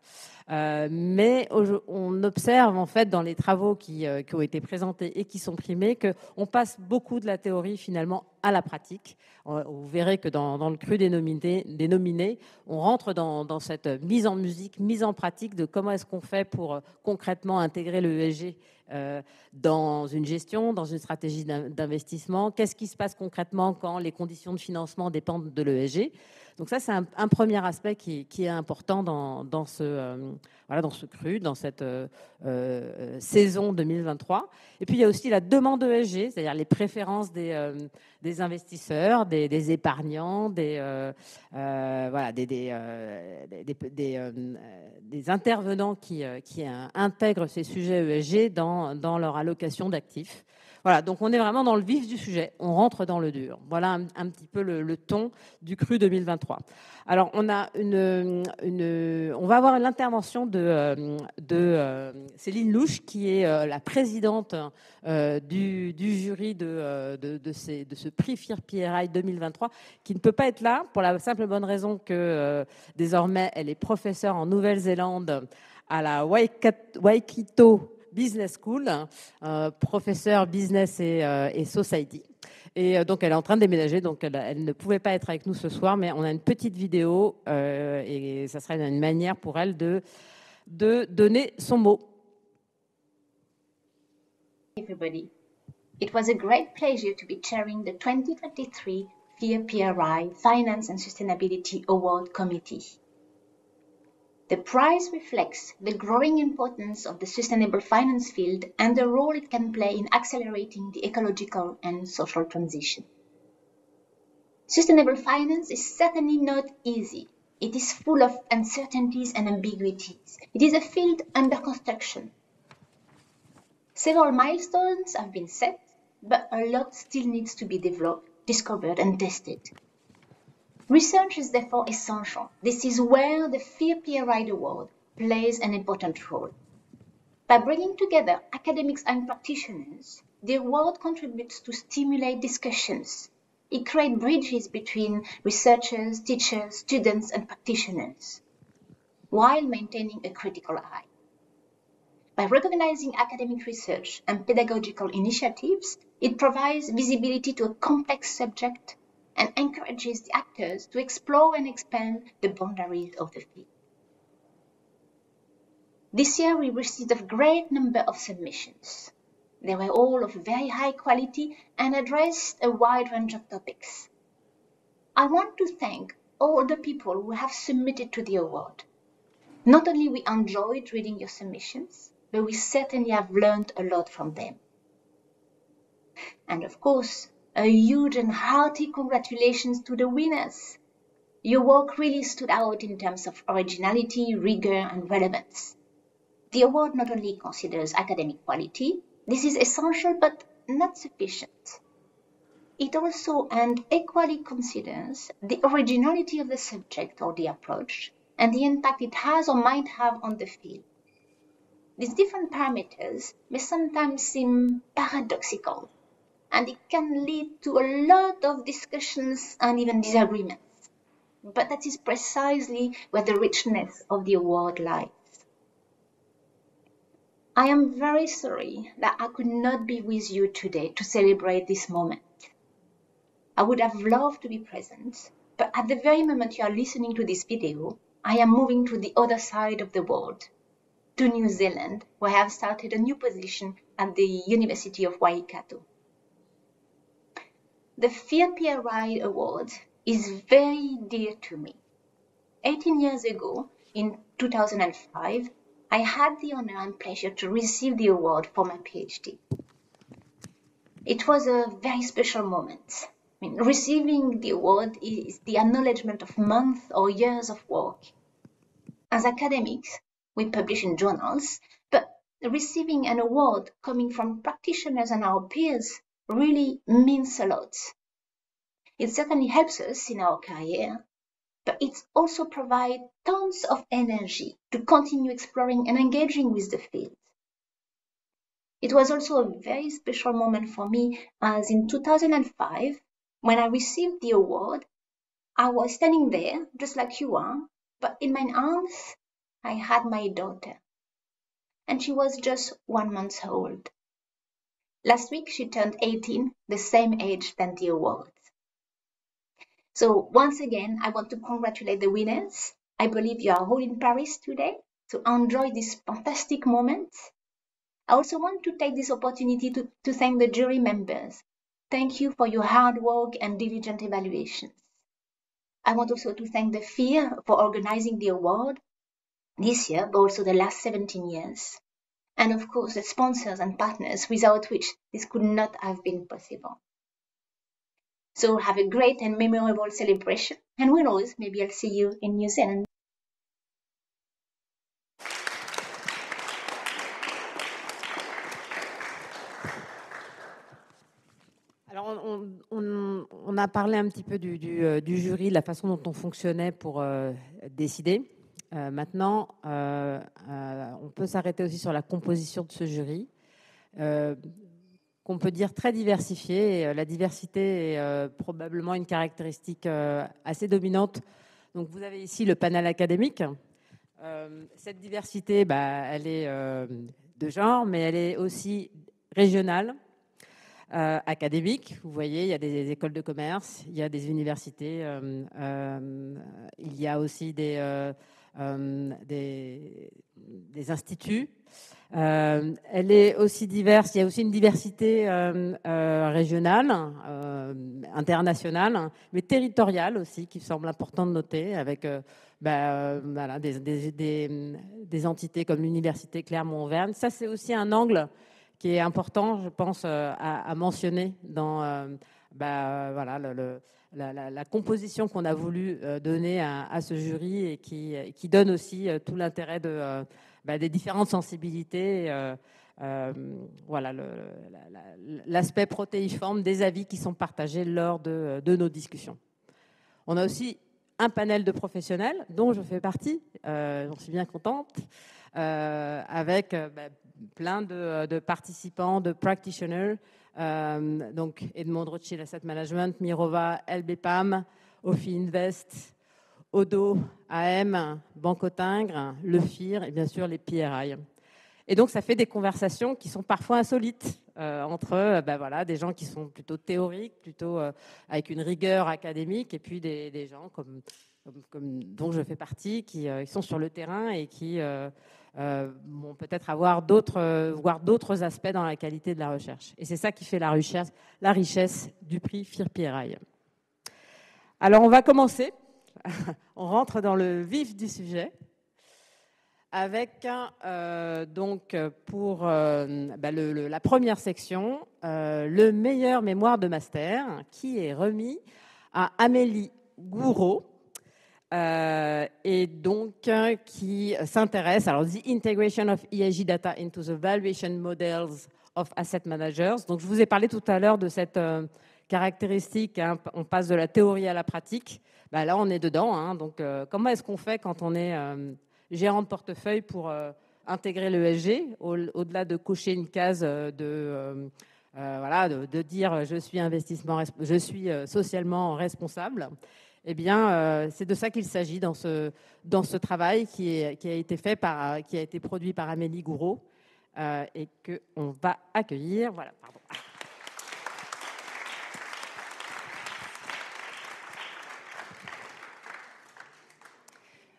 Mais on observe en fait dans les travaux qui ont été présentés et qui sont primés qu'on passe beaucoup de la théorie finalement à la pratique. Vous verrez que dans le CRU dénominé, on rentre dans cette mise en musique, mise en pratique de comment est-ce qu'on fait pour concrètement intégrer le ESG dans une gestion, dans une stratégie d'investissement. Qu'est-ce qui se passe concrètement quand les conditions de financement dépendent de l'ESG ? Donc ça, c'est un premier aspect qui est important dans ce CRU, dans cette saison 2023. Et puis, il y a aussi la demande ESG, c'est-à-dire les préférences des investisseurs, des épargnants, des intervenants qui intègrent ces sujets ESG dans leur allocation d'actifs. Voilà, donc on est vraiment dans le vif du sujet, on rentre dans le dur. Voilà un petit peu le ton du CRU 2023. Alors on va avoir l'intervention de Céline Louche, qui est la présidente du jury de ce prix FIR PRI 2023, qui ne peut pas être là pour la simple bonne raison que désormais elle est professeure en Nouvelle-Zélande à la Waikato Business School, professeur business et society. Et donc, elle est en train de déménager, donc elle ne pouvait pas être avec nous ce soir, mais on a une petite vidéo et ça serait une manière pour elle de donner son mot. Everybody, it was a great pleasure to be chairing the 2023 FIR PRI Finance and Sustainability Award Committee. The prize reflects the growing importance of the sustainable finance field and the role it can play in accelerating the ecological and social transition. Sustainable finance is certainly not easy. It is full of uncertainties and ambiguities. It is a field under construction. Several milestones have been set, but a lot still needs to be developed, discovered, and tested. Research is therefore essential. This is where the FIR PRI Award plays an important role. By bringing together academics and practitioners, the award contributes to stimulate discussions. It creates bridges between researchers, teachers, students, and practitioners, while maintaining a critical eye. By recognizing academic research and pedagogical initiatives, it provides visibility to a complex subject and encourages the actors to explore and expand the boundaries of the field. This year we received a great number of submissions. They were all of very high quality and addressed a wide range of topics. I want to thank all the people who have submitted to the award. Not only we enjoyed reading your submissions, but we certainly have learned a lot from them. And of course, a huge and hearty congratulations to the winners. Your work really stood out in terms of originality, rigor, and relevance. The award not only considers academic quality, this is essential but not sufficient. It also and equally considers the originality of the subject or the approach and the impact it has or might have on the field. These different parameters may sometimes seem paradoxical, and it can lead to a lot of discussions and even disagreements. But that is precisely where the richness of the award lies. I am very sorry that I could not be with you today to celebrate this moment. I would have loved to be present, but at the very moment you are listening to this video, I am moving to the other side of the world, to New Zealand, where I have started a new position at the University of Waikato. The FEAR PRI Award is very dear to me. 18 years ago, in 2005, I had the honor and pleasure to receive the award for my PhD. It was a very special moment. Receiving the award is the acknowledgement of months or years of work. As academics, we publish in journals, but receiving an award coming from practitioners and our peers really means a lot. It certainly helps us in our career, but it also provides tons of energy to continue exploring and engaging with the field. It was also a very special moment for me, as in 2005, when I received the award, I was standing there, just like you are, but in my arms, I had my daughter, and she was just 1 month old. Last week, she turned 18, the same age than the award. So once again, I want to congratulate the winners. I believe you are all in Paris today, so enjoy this fantastic moment. I also want to take this opportunity to thank the jury members. Thank you for your hard work and diligent evaluations. I want also to thank the FEAR for organizing the award this year, but also the last 17 years. And of course, the sponsors and partners without which this could not have been possible. So have a great and memorable celebration, and who knows, maybe I'll see you in New Zealand. Alors, on a parlé un petit peu du jury, de la façon dont on fonctionnait pour décider. Maintenant, on peut s'arrêter aussi sur la composition de ce jury, qu'on peut dire très diversifié. Et, la diversité est probablement une caractéristique assez dominante. Donc, vous avez ici le panel académique. Cette diversité, elle est de genre, mais elle est aussi régionale. Académique, vous voyez, il y a des écoles de commerce, il y a des universités, il y a aussi des instituts. Elle est aussi diverse, il y a aussi une diversité régionale, internationale, mais territoriale aussi, qui semble important de noter, avec voilà, des entités comme l'université Clermont-Auvergne. Ça, c'est aussi un angle qui est important, je pense, à mentionner dans voilà, la composition qu'on a voulu donner à ce jury et qui donne aussi tout l'intérêt des différentes sensibilités. Voilà, l'aspect protéiforme des avis qui sont partagés lors de nos discussions. On a aussi un panel de professionnels dont je fais partie, j'en suis bien contente, avec plein de participants, de practitioners, donc Edmond Rothschild Asset Management, Mirova, LBPAM, Ophi Invest, Odo, AM, Banco Tingres, le FIR et bien sûr les PRI. Et donc ça fait des conversations qui sont parfois insolites entre voilà, des gens qui sont plutôt théoriques, plutôt avec une rigueur académique, et puis des gens comme dont je fais partie, qui sont sur le terrain et qui vont peut-être voir d'autres aspects dans la qualité de la recherche. Et c'est ça qui fait la richesse du prix FEAR PRI. Alors on va commencer, on rentre dans le vif du sujet, avec donc pour la première section, le meilleur mémoire de master, qui est remis à Amélie Gouraud, et donc qui s'intéresse, alors The Integration of ESG Data into the Valuation Models of Asset Managers. Donc je vous ai parlé tout à l'heure de cette caractéristique, hein, on passe de la théorie à la pratique. Là on est dedans, hein, donc comment est-ce qu'on fait quand on est gérant de portefeuille pour intégrer l'ESG, au-delà de cocher une case voilà, de dire je suis socialement responsable. Eh bien, c'est de ça qu'il s'agit dans ce travail qui a été produit par Amélie Gouraud et qu'on va accueillir. Voilà, pardon.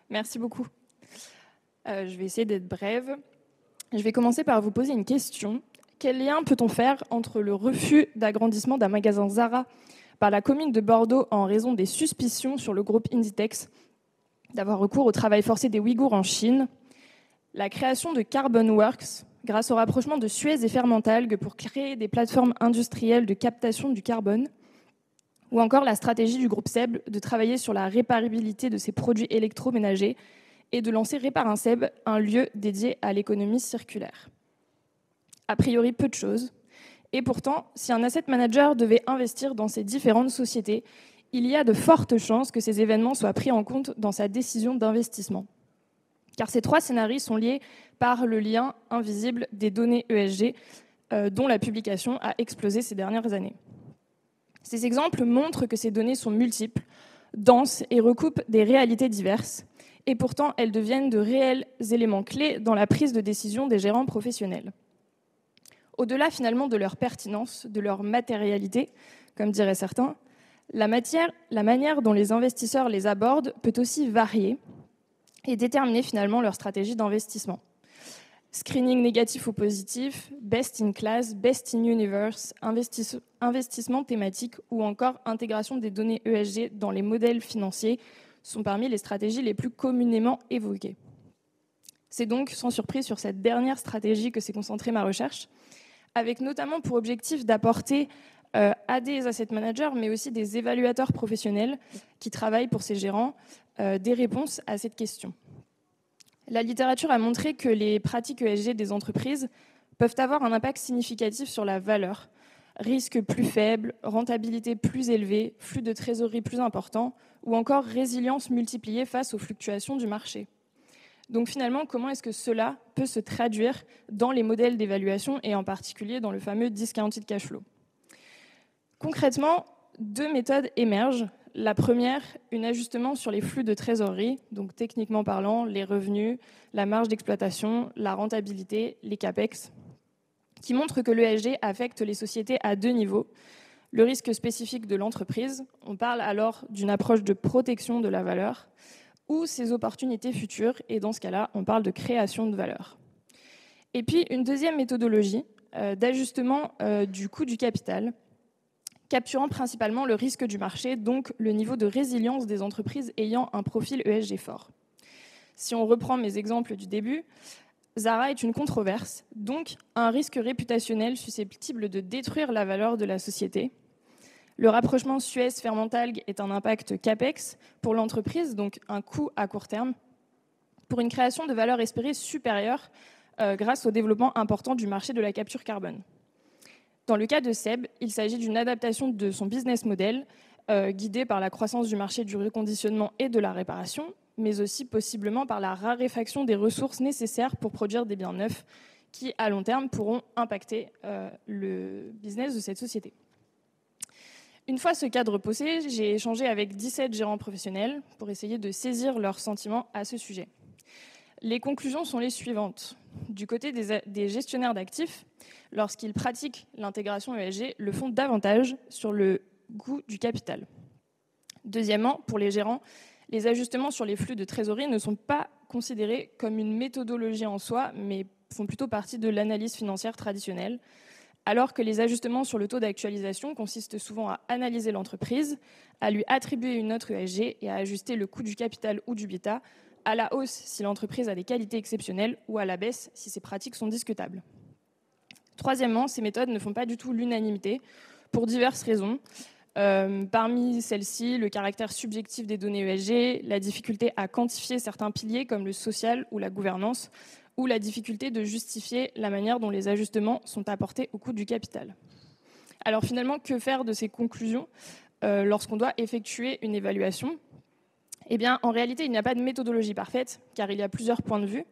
Merci beaucoup. Je vais essayer d'être brève. Je vais commencer par vous poser une question. Quel lien peut-on faire entre le refus d'agrandissement d'un magasin Zara par la commune de Bordeaux en raison des suspicions sur le groupe Inditex d'avoir recours au travail forcé des Ouïghours en Chine, la création de Carbon Works grâce au rapprochement de Suez et Fermentalgue pour créer des plateformes industrielles de captation du carbone, ou encore la stratégie du groupe SEB de travailler sur la réparabilité de ses produits électroménagers et de lancer Répare un SEB, un lieu dédié à l'économie circulaire. A priori, peu de choses. Et pourtant, si un asset manager devait investir dans ces différentes sociétés, il y a de fortes chances que ces événements soient pris en compte dans sa décision d'investissement. Car ces 3 scénarios sont liés par le lien invisible des données ESG dont la publication a explosé ces dernières années. Ces exemples montrent que ces données sont multiples, denses et recoupent des réalités diverses, et pourtant elles deviennent de réels éléments clés dans la prise de décision des gérants professionnels. Au-delà finalement de leur pertinence, de leur matérialité, comme diraient certains, la manière dont les investisseurs les abordent peut aussi varier et déterminer finalement leur stratégie d'investissement. Screening négatif ou positif, best in class, best in universe, investissement thématique ou encore intégration des données ESG dans les modèles financiers sont parmi les stratégies les plus communément évoquées. C'est donc sans surprise sur cette dernière stratégie que s'est concentrée ma recherche, avec notamment pour objectif d'apporter à des asset managers, mais aussi des évaluateurs professionnels qui travaillent pour ces gérants, des réponses à cette question. La littérature a montré que les pratiques ESG des entreprises peuvent avoir un impact significatif sur la valeur, risque plus faible, rentabilité plus élevée, flux de trésorerie plus important, ou encore résilience multipliée face aux fluctuations du marché. Donc finalement, comment est-ce que cela peut se traduire dans les modèles d'évaluation et en particulier dans le fameux discounted cash flow ? Concrètement, 2 méthodes émergent. La première, un ajustement sur les flux de trésorerie, donc techniquement parlant, les revenus, la marge d'exploitation, la rentabilité, les CAPEX, qui montre que l'ESG affecte les sociétés à 2 niveaux. Le risque spécifique de l'entreprise, on parle alors d'une approche de protection de la valeur, ou ses opportunités futures, et dans ce cas-là, on parle de création de valeur. Et puis, une deuxième méthodologie d'ajustement du coût du capital, capturant principalement le risque du marché, donc le niveau de résilience des entreprises ayant un profil ESG fort. Si on reprend mes exemples du début, Zara est une controverse, donc un risque réputationnel susceptible de détruire la valeur de la société. Le rapprochement Suez-Fermentalgue est un impact CAPEX pour l'entreprise, donc un coût à court terme, pour une création de valeur espérée supérieure grâce au développement important du marché de la capture carbone. Dans le cas de SEB, il s'agit d'une adaptation de son business model, guidée par la croissance du marché du reconditionnement et de la réparation, mais aussi possiblement par la raréfaction des ressources nécessaires pour produire des biens neufs qui, à long terme, pourront impacter le business de cette société. Une fois ce cadre posé, j'ai échangé avec 17 gérants professionnels pour essayer de saisir leurs sentiments à ce sujet. Les conclusions sont les suivantes. Du côté des gestionnaires d'actifs, lorsqu'ils pratiquent l'intégration ESG, le font davantage sur le coût du capital. Deuxièmement, pour les gérants, les ajustements sur les flux de trésorerie ne sont pas considérés comme une méthodologie en soi, mais font plutôt partie de l'analyse financière traditionnelle, alors que les ajustements sur le taux d'actualisation consistent souvent à analyser l'entreprise, à lui attribuer une note ESG et à ajuster le coût du capital ou du bêta à la hausse si l'entreprise a des qualités exceptionnelles ou à la baisse si ses pratiques sont discutables. Troisièmement, ces méthodes ne font pas du tout l'unanimité pour diverses raisons. Parmi celles-ci, le caractère subjectif des données ESG, la difficulté à quantifier certains piliers comme le social ou la gouvernance, ou la difficulté de justifier la manière dont les ajustements sont apportés au coût du capital. Alors finalement, que faire de ces conclusions lorsqu'on doit effectuer une évaluation ? Eh bien, en réalité, il n'y a pas de méthodologie parfaite, car il y a plusieurs points de vue.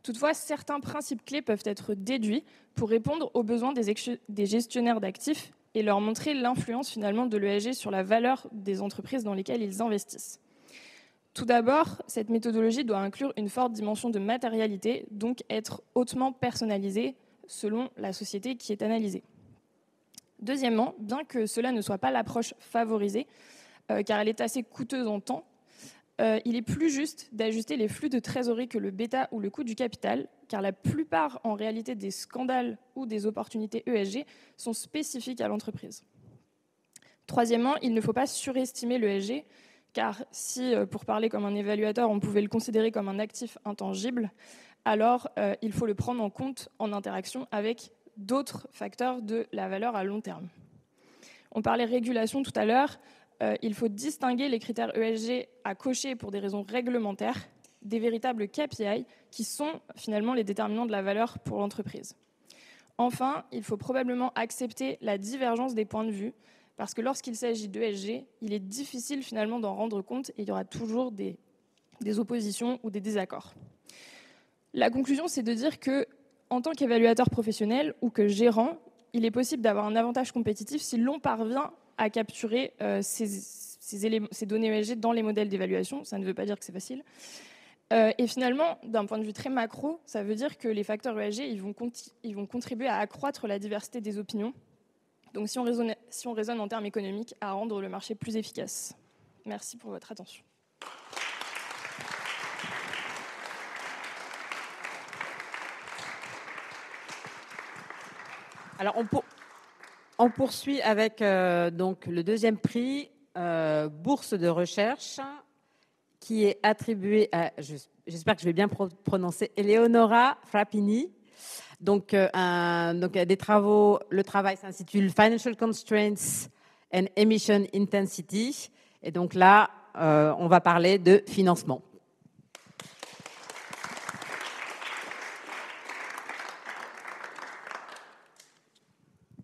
Toutefois, certains principes clés peuvent être déduits pour répondre aux besoins des gestionnaires d'actifs et leur montrer l'influence finalement de l'ESG sur la valeur des entreprises dans lesquelles ils investissent. Tout d'abord, cette méthodologie doit inclure une forte dimension de matérialité, donc être hautement personnalisée selon la société qui est analysée. Deuxièmement, bien que cela ne soit pas l'approche favorisée, car elle est assez coûteuse en temps, il est plus juste d'ajuster les flux de trésorerie que le bêta ou le coût du capital, car la plupart, en réalité, des scandales ou des opportunités ESG sont spécifiques à l'entreprise. Troisièmement, il ne faut pas surestimer l'ESG, car si, pour parler comme un évaluateur, on pouvait le considérer comme un actif intangible, alors il faut le prendre en compte en interaction avec d'autres facteurs de la valeur à long terme. On parlait régulation tout à l'heure. Il faut distinguer les critères ESG à cocher pour des raisons réglementaires des véritables KPI qui sont finalement les déterminants de la valeur pour l'entreprise. Enfin, il faut probablement accepter la divergence des points de vue parce que lorsqu'il s'agit d'ESG, il est difficile finalement d'en rendre compte et il y aura toujours des oppositions ou des désaccords. La conclusion, c'est de dire que en tant qu'évaluateur professionnel ou que gérant, il est possible d'avoir un avantage compétitif si l'on parvient à capturer ces données ESG dans les modèles d'évaluation. Ça ne veut pas dire que c'est facile. Et finalement, d'un point de vue très macro, ça veut dire que les facteurs ESG ils vont contribuer à accroître la diversité des opinions. Donc si on raisonne en termes économiques, à rendre le marché plus efficace. Merci pour votre attention. Alors, on poursuit avec donc le deuxième prix, bourse de recherche, qui est attribué à, j'espère que je vais bien prononcer, Eleonora Frappini. Donc, des travaux, le travail s'intitule Financial Constraints and Emission Intensity. Et donc là, on va parler de financement.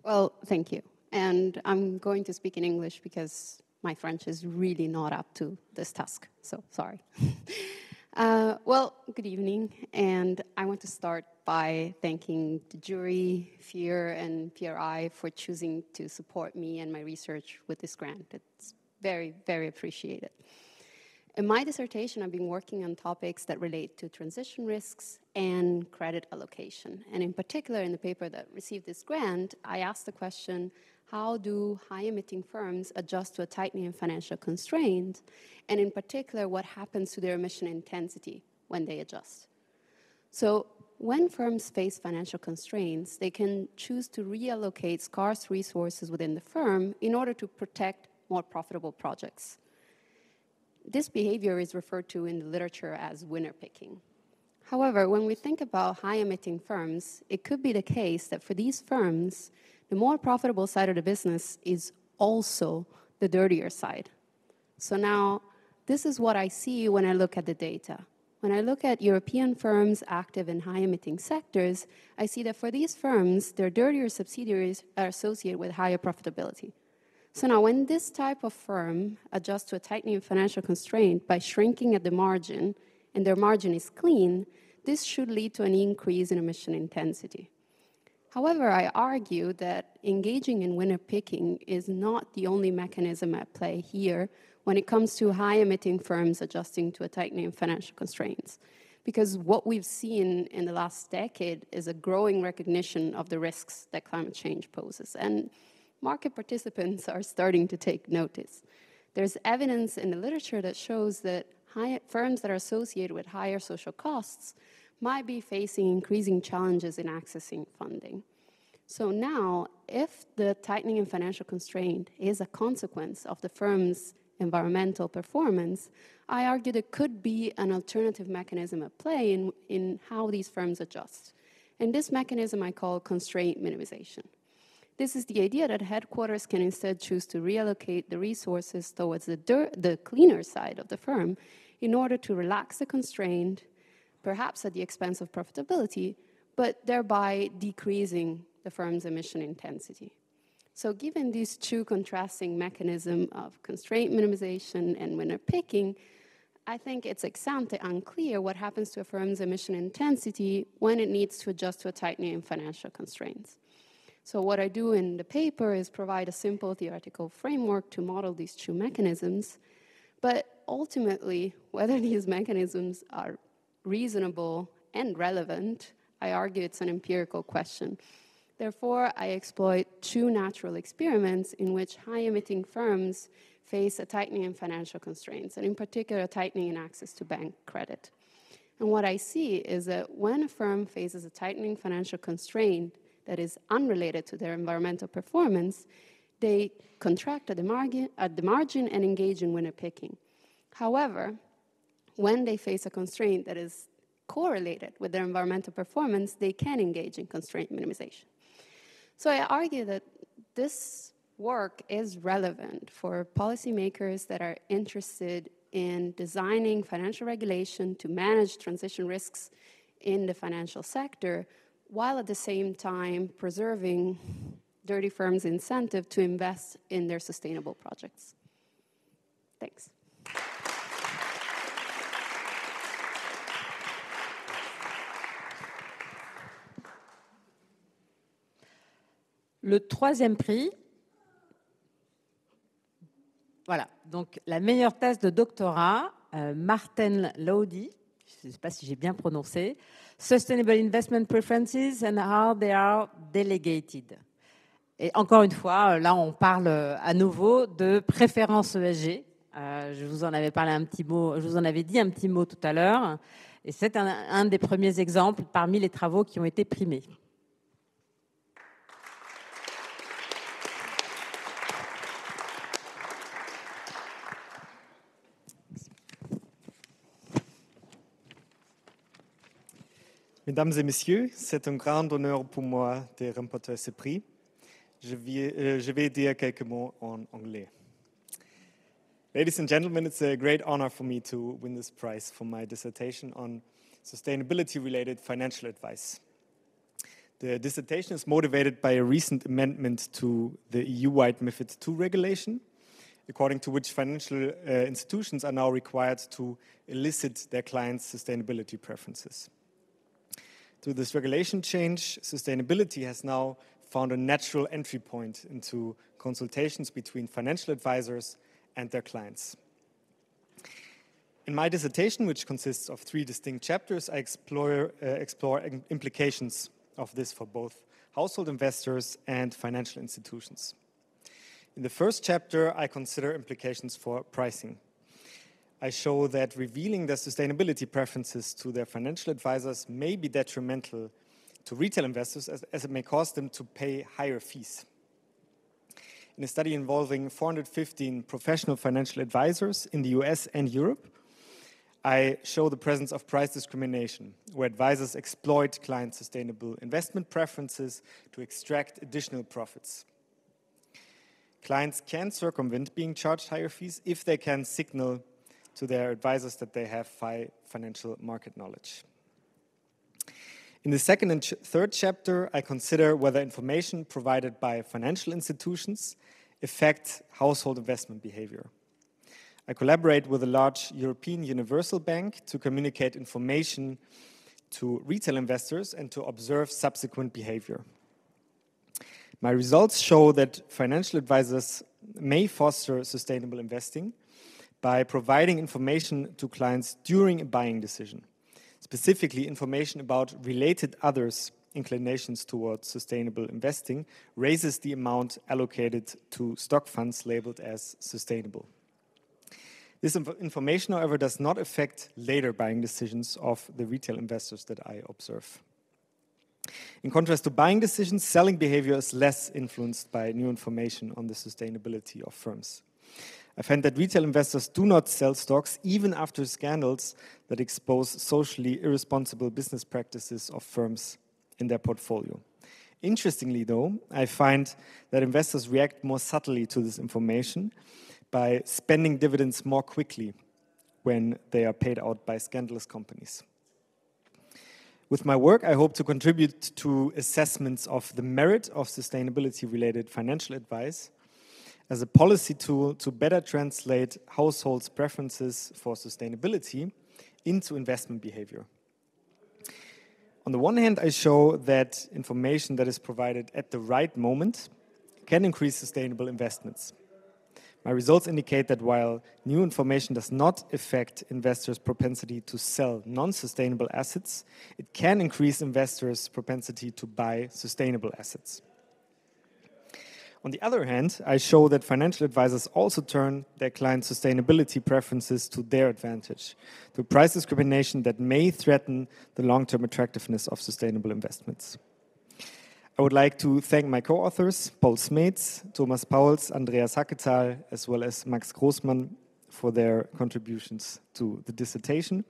Well, thank you. And I'm going to speak in English because my French is really not up to this task, so sorry. Well, good evening, and I want to start by thanking the jury, FEAR, and PRI for choosing to support me and my research with this grant. It's very, very appreciated. In my dissertation, I've been working on topics that relate to transition risks and credit allocation. And in particular, in the paper that received this grant, I asked the question, how do high-emitting firms adjust to a tightening financial constraint? And in particular, what happens to their emission intensity when they adjust? So when firms face financial constraints, they can choose to reallocate scarce resources within the firm in order to protect more profitable projects. This behavior is referred to in the literature as winner picking. However, when we think about high-emitting firms, it could be the case that for these firms, the more profitable side of the business is also the dirtier side. So now, this is what I see when I look at the data. When I look at European firms active in high-emitting sectors, I see that for these firms, their dirtier subsidiaries are associated with higher profitability. So now, when this type of firm adjusts to a tightening financial constraint by shrinking at the margin, and their margin is clean, this should lead to an increase in emission intensity. However, I argue that engaging in winner picking is not the only mechanism at play here when it comes to high-emitting firms adjusting to a tightening financial constraints. Because what we've seen in the last decade is a growing recognition of the risks that climate change poses. And market participants are starting to take notice. There's evidence in the literature that shows that firms that are associated with higher social costs might be facing increasing challenges in accessing funding. So now, if the tightening in financial constraint is a consequence of the firm's environmental performance, I argue there could be an alternative mechanism at play in how these firms adjust. And this mechanism I call constraint minimization. This is the idea that headquarters can instead choose to reallocate the resources towards the cleaner side of the firm in order to relax the constraint, perhaps at the expense of profitability, but thereby decreasing the firm's emission intensity. So given these two contrasting mechanisms of constraint minimization and winner picking, I think it's ex ante unclear what happens to a firm's emission intensity when it needs to adjust to a tightening in financial constraints. So what I do in the paper is provide a simple theoretical framework to model these two mechanisms, but ultimately, whether these mechanisms are reasonable and relevant, I argue it's an empirical question. Therefore, I exploit two natural experiments in which high-emitting firms face a tightening in financial constraints, and in particular, a tightening in access to bank credit. And what I see is that when a firm faces a tightening financial constraint that is unrelated to their environmental performance, they contract at the margin and engage in winner picking. However, when they face a constraint that is correlated with their environmental performance, they can engage in constraint minimization. So I argue that this work is relevant for policymakers that are interested in designing financial regulation to manage transition risks in the financial sector, while at the same time preserving dirty firms' incentive to invest in their sustainable projects. Thanks. Le troisième prix, voilà, donc la meilleure thèse de doctorat, Martin Lowdy, je ne sais pas si j'ai bien prononcé, Sustainable Investment Preferences and How They Are Delegated. Et encore une fois, là on parle à nouveau de préférence ESG. Je vous en avais parlé un petit mot, je vous en avais dit un petit mot tout à l'heure, et c'est un des premiers exemples parmi les travaux qui ont été primés. Mesdames et messieurs, c'est un grand honneur pour moi de remporter ce prix. Je vais dire quelques mots en anglais. Ladies and gentlemen, it's a great honor for me to win this prize for my dissertation on sustainability-related financial advice. The dissertation is motivated by a recent amendment to the EU-wide MiFID II regulation, according to which financial institutions are now required to elicit their clients' sustainability preferences. Through this regulation change, sustainability has now found a natural entry point into consultations between financial advisors and their clients. In my dissertation, which consists of 3 distinct chapters, I explore implications of this for both household investors and financial institutions. In the first chapter, I consider implications for pricing. I show that revealing their sustainability preferences to their financial advisors may be detrimental to retail investors as it may cause them to pay higher fees. In a study involving 415 professional financial advisors in the US and Europe, I show the presence of price discrimination, where advisors exploit client sustainable investment preferences to extract additional profits. Clients can circumvent being charged higher fees if they can signal to their advisors that they have high financial market knowledge. In the second and third chapter, I consider whether information provided by financial institutions affect household investment behavior. I collaborate with a large European universal bank to communicate information to retail investors and to observe subsequent behavior. My results show that financial advisors may foster sustainable investing by providing information to clients during a buying decision, specifically information about related others' inclinations towards sustainable investing raises the amount allocated to stock funds labeled as sustainable. This information, however, does not affect later buying decisions of the retail investors that I observe. In contrast to buying decisions, selling behavior is less influenced by new information on the sustainability of firms. I find that retail investors do not sell stocks even after scandals that expose socially irresponsible business practices of firms in their portfolio. Interestingly, though, I find that investors react more subtly to this information by spending dividends more quickly when they are paid out by scandalous companies. With my work, I hope to contribute to assessments of the merit of sustainability-related financial advice as a policy tool to better translate households' preferences for sustainability into investment behavior. On the one hand, I show that information that is provided at the right moment can increase sustainable investments. My results indicate that while new information does not affect investors' propensity to sell non-sustainable assets, it can increase investors' propensity to buy sustainable assets. On the other hand, I show that financial advisors also turn their clients' sustainability preferences to their advantage through price discrimination that may threaten the long-term attractiveness of sustainable investments. I would like to thank my co-authors, Paul Smeets, Thomas Pauls, Andreas Hacketal, as well as Max Großmann for their contributions to the dissertation.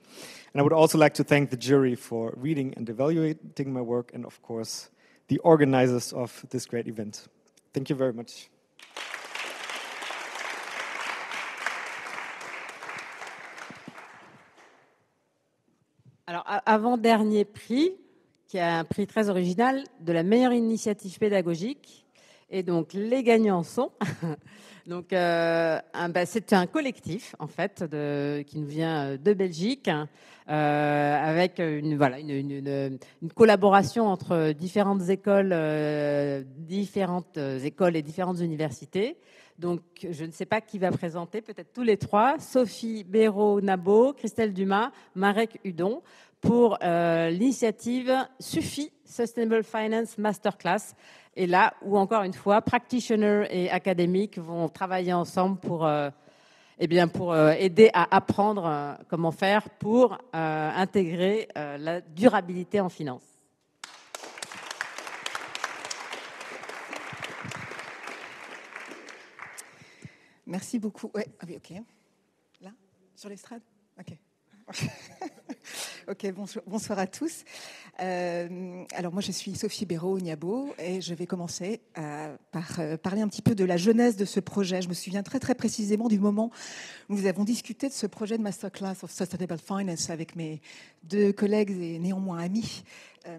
And I would also like to thank the jury for reading and evaluating my work, and of course, the organizers of this great event. Thank you very much. Alors, avant-dernier prix, qui est un prix très original de la meilleure initiative pédagogique. Et donc, les gagnants sont... donc, c'est un collectif, en fait, qui nous vient de Belgique, avec une collaboration entre différentes écoles et différentes universités. Donc, je ne sais pas qui va présenter, peut-être tous les trois, Sophie Béraud-Nabeau, Christelle Dumas, Marek Hudon, pour l'initiative SUFI, Sustainable Finance Masterclass. Et là où, encore une fois, practitioners et académiques vont travailler ensemble pour aider à apprendre comment faire pour intégrer la durabilité en finance. Merci beaucoup. Ouais, ah oui, ok. Là, sur l'estrade. Ok. Ok, bonsoir à tous. Alors moi je suis Sophie Béraud-Nabeau et je vais commencer par parler un petit peu de la genèse de ce projet. Je me souviens très très précisément du moment où nous avons discuté de ce projet de Masterclass of Sustainable Finance avec mes deux collègues et néanmoins amis,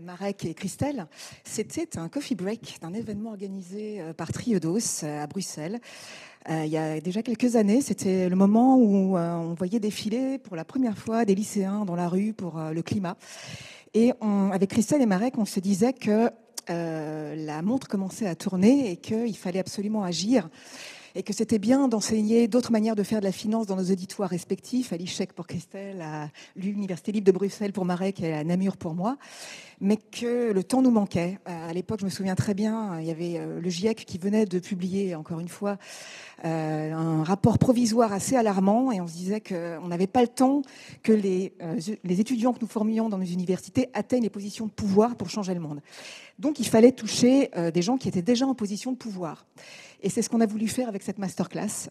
Marek et Christelle. C'était un coffee break d'un événement organisé par Triodos à Bruxelles. Il y a déjà quelques années, c'était le moment où on voyait défiler pour la première fois des lycéens dans la rue pour le climat. Et avec Christelle et Marek, on se disait que la montre commençait à tourner et qu'il fallait absolument agir. Et que c'était bien d'enseigner d'autres manières de faire de la finance dans nos auditoires respectifs, à l'ICHEC pour Christelle, à l'Université libre de Bruxelles pour Marek et à Namur pour moi, mais que le temps nous manquait. À l'époque, je me souviens très bien, il y avait le GIEC qui venait de publier, encore une fois, un rapport provisoire assez alarmant, et on se disait qu'on n'avait pas le temps que les étudiants que nous formions dans nos universités atteignent les positions de pouvoir pour changer le monde. Donc il fallait toucher des gens qui étaient déjà en position de pouvoir. Et c'est ce qu'on a voulu faire avec cette masterclass,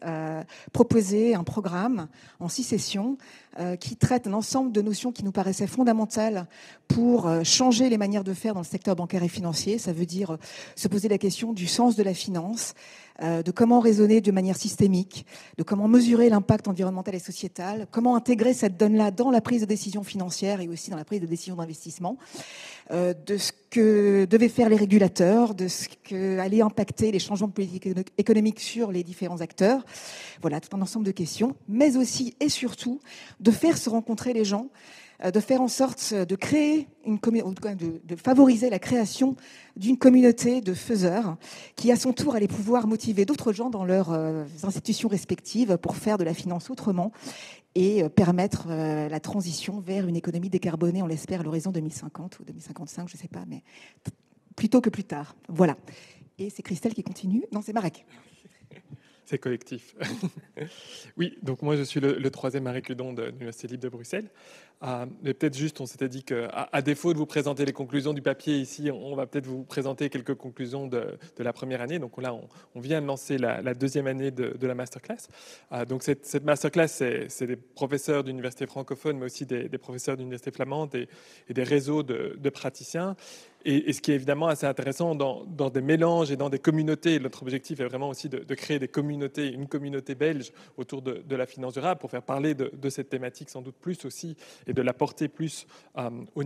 proposer un programme en 6 sessions qui traite un ensemble de notions qui nous paraissaient fondamentales pour changer les manières de faire dans le secteur bancaire et financier. Ça veut dire se poser la question du sens de la finance, de comment raisonner de manière systémique, de comment mesurer l'impact environnemental et sociétal, comment intégrer cette donne-là dans la prise de décision financière et aussi dans la prise de décision d'investissement, de ce que devaient faire les régulateurs, de ce que allaient impacter les changements de politique économique sur les différents acteurs. Voilà, tout un ensemble de questions, mais aussi et surtout de faire se rencontrer les gens, de faire en sorte de créer de favoriser la création d'une communauté de faiseurs qui, à son tour, allait pouvoir motiver d'autres gens dans leurs institutions respectives pour faire de la finance autrement et permettre la transition vers une économie décarbonée, on l'espère, à l'horizon 2050 ou 2055, je ne sais pas, mais plus tôt que plus tard. Voilà. Et c'est Christelle qui continue. Non, c'est Marek. C'est collectif. Oui, donc moi je suis le troisième Marek Hudon de l'Université libre de Bruxelles. Mais peut-être juste, on s'était dit qu'à défaut de vous présenter les conclusions du papier ici, on va peut-être vous présenter quelques conclusions de la première année. Donc là, on vient de lancer la deuxième année de la masterclass. Donc cette masterclass, c'est des professeurs d'universités francophones, mais aussi des professeurs d'universités flamandes et des réseaux de praticiens. Et ce qui est évidemment assez intéressant dans des mélanges et dans des communautés, notre objectif est vraiment aussi de créer des communautés, une communauté belge autour de la finance durable pour faire parler de cette thématique sans doute plus aussi et de la porter plus aux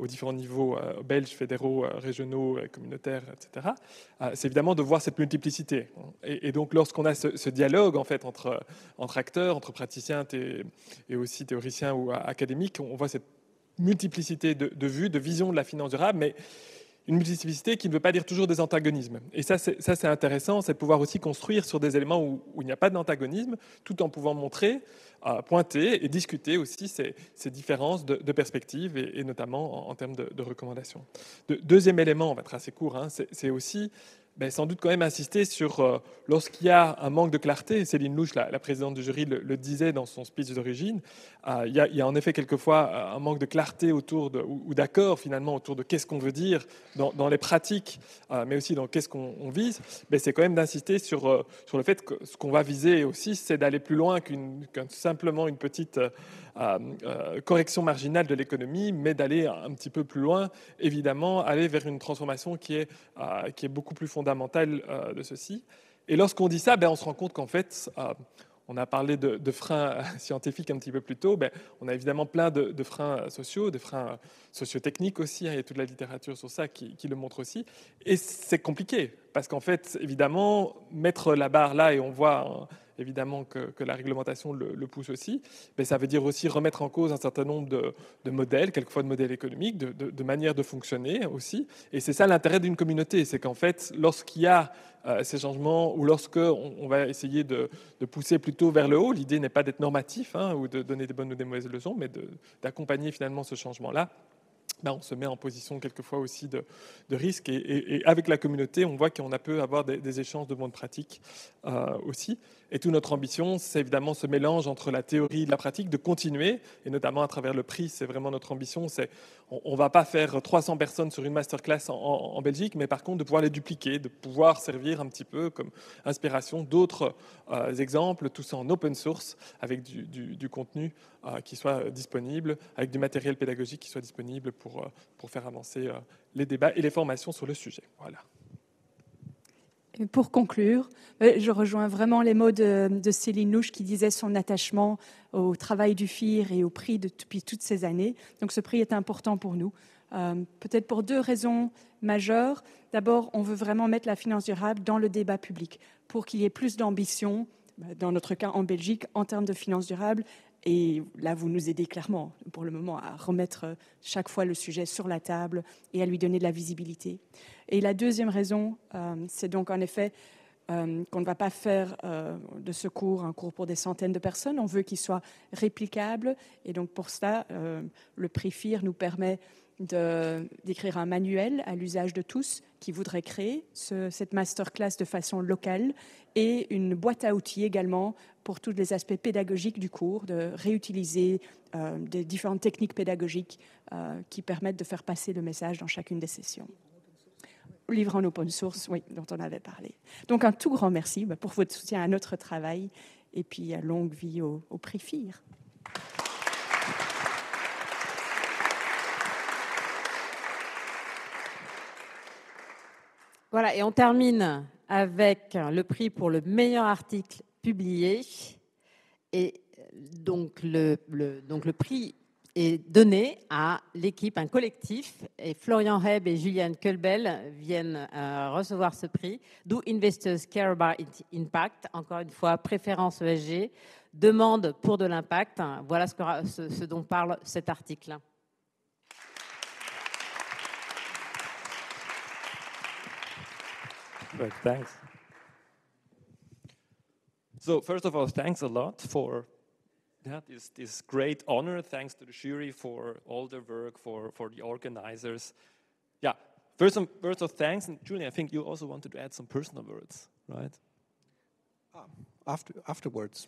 différents niveaux belges, fédéraux, régionaux, communautaires, etc. C'est évidemment de voir cette multiplicité. Et donc lorsqu'on a ce dialogue en fait entre acteurs, entre praticiens et aussi théoriciens ou académiques, on voit cette multiplicité de vues, de visions de la finance durable, mais une multiplicité qui ne veut pas dire toujours des antagonismes. Et ça, c'est intéressant, c'est de pouvoir aussi construire sur des éléments où il n'y a pas d'antagonisme, tout en pouvant montrer, pointer et discuter aussi ces différences de perspectives, et notamment en termes de recommandations. Deuxième élément, on va être assez court, hein, c'est aussi sans doute quand même insister sur lorsqu'il y a un manque de clarté, Céline Louche, la présidente du jury, le disait dans son speech d'origine, il y a en effet quelquefois un manque de clarté autour ou d'accord finalement autour de qu'est-ce qu'on veut dire dans les pratiques, mais aussi dans qu'est-ce qu'on vise. C'est quand même d'insister sur le fait que ce qu'on va viser aussi, c'est d'aller plus loin qu'un simplement une petite correction marginale de l'économie, mais d'aller un petit peu plus loin, évidemment, aller vers une transformation qui est beaucoup plus fondamentale de ceci. Et lorsqu'on dit ça, on se rend compte qu'en fait, on a parlé de freins scientifiques un petit peu plus tôt, on a évidemment plein de freins sociaux, des freins sociotechniques aussi, il y a toute la littérature sur ça qui le montre aussi. Et c'est compliqué, parce qu'en fait, évidemment, mettre la barre là, et on voit évidemment que la réglementation le pousse aussi, ça veut dire aussi remettre en cause un certain nombre de modèles, quelquefois de modèles économiques, de manières de fonctionner aussi. Et c'est ça l'intérêt d'une communauté, c'est qu'en fait, lorsqu'il y a ces changements, ou lorsqu'on va essayer de pousser plutôt vers le haut, l'idée n'est pas d'être normatif ou de donner des bonnes ou des mauvaises leçons, mais d'accompagner finalement ce changement-là. On se met en position quelquefois aussi de risque, et avec la communauté, on voit qu'on peut avoir des échanges de bonnes pratiques aussi. Et toute notre ambition, c'est évidemment ce mélange entre la théorie et la pratique, de continuer, et notamment à travers le prix, c'est vraiment notre ambition. On ne va pas faire 300 personnes sur une masterclass en Belgique, mais par contre de pouvoir les dupliquer, de pouvoir servir un petit peu comme inspiration d'autres exemples, tout ça en open source, avec du contenu qui soit disponible, avec du matériel pédagogique qui soit disponible pour faire avancer les débats et les formations sur le sujet. Voilà. Et pour conclure, je rejoins vraiment les mots de Céline Louche qui disait son attachement au travail du FIR et au prix depuis toutes ces années. Donc ce prix est important pour nous, peut-être pour 2 raisons majeures. D'abord, on veut vraiment mettre la finance durable dans le débat public pour qu'il y ait plus d'ambition, dans notre cas en Belgique, en termes de finance durable. Et là, vous nous aidez clairement, pour le moment, à remettre chaque fois le sujet sur la table et à lui donner de la visibilité. Et la deuxième raison, c'est donc en effet qu'on ne va pas faire de ce cours un cours pour des centaines de personnes. On veut qu'il soit réplicable. Et donc pour cela, le prix FIR nous permet d'écrire un manuel à l'usage de tous qui voudraient créer cette masterclass de façon locale, et une boîte à outils également pour tous les aspects pédagogiques du cours, de réutiliser des différentes techniques pédagogiques qui permettent de faire passer le message dans chacune des sessions. Livre en open source, oui, dont on avait parlé. Donc un tout grand merci pour votre soutien à notre travail, et puis longue vie au prix FIR. Voilà, et on termine avec le prix pour le meilleur article publié. Et donc le prix est donné à l'équipe, un collectif, et Florian Hebb et Juliane Kölbel viennent recevoir ce prix. Do Investors Care About Impact? Encore une fois, préférence ESG, demande pour de l'impact. Voilà ce dont parle cet article. Right, thanks. So first of all, thanks a lot for this great honor. Thanks to the jury for all their work, for the organizers. Yeah, first of thanks, and Julie, I think you also wanted to add some personal words, right? Afterwards.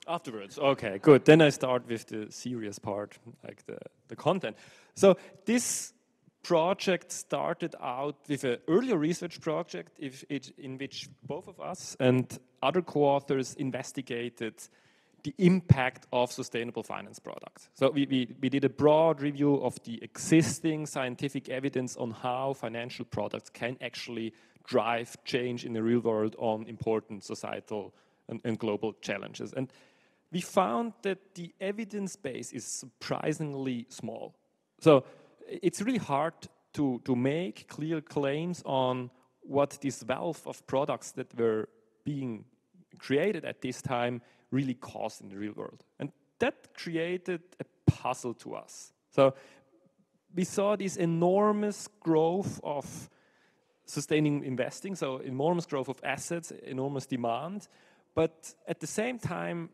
Afterwards, okay, good. Then I start with the serious part, like the content. So this project started out with an earlier research project in which both of us and other co-authors investigated the impact of sustainable finance products. So we did a broad review of the existing scientific evidence on how financial products can actually drive change in the real world on important societal and global challenges. And we found that the evidence base is surprisingly small. So it's really hard to make clear claims on what this wealth of products that were being created at this time really cost in the real world. And that created a puzzle to us. So we saw this enormous growth of sustaining investing, so enormous growth of assets, enormous demand, but at the same time,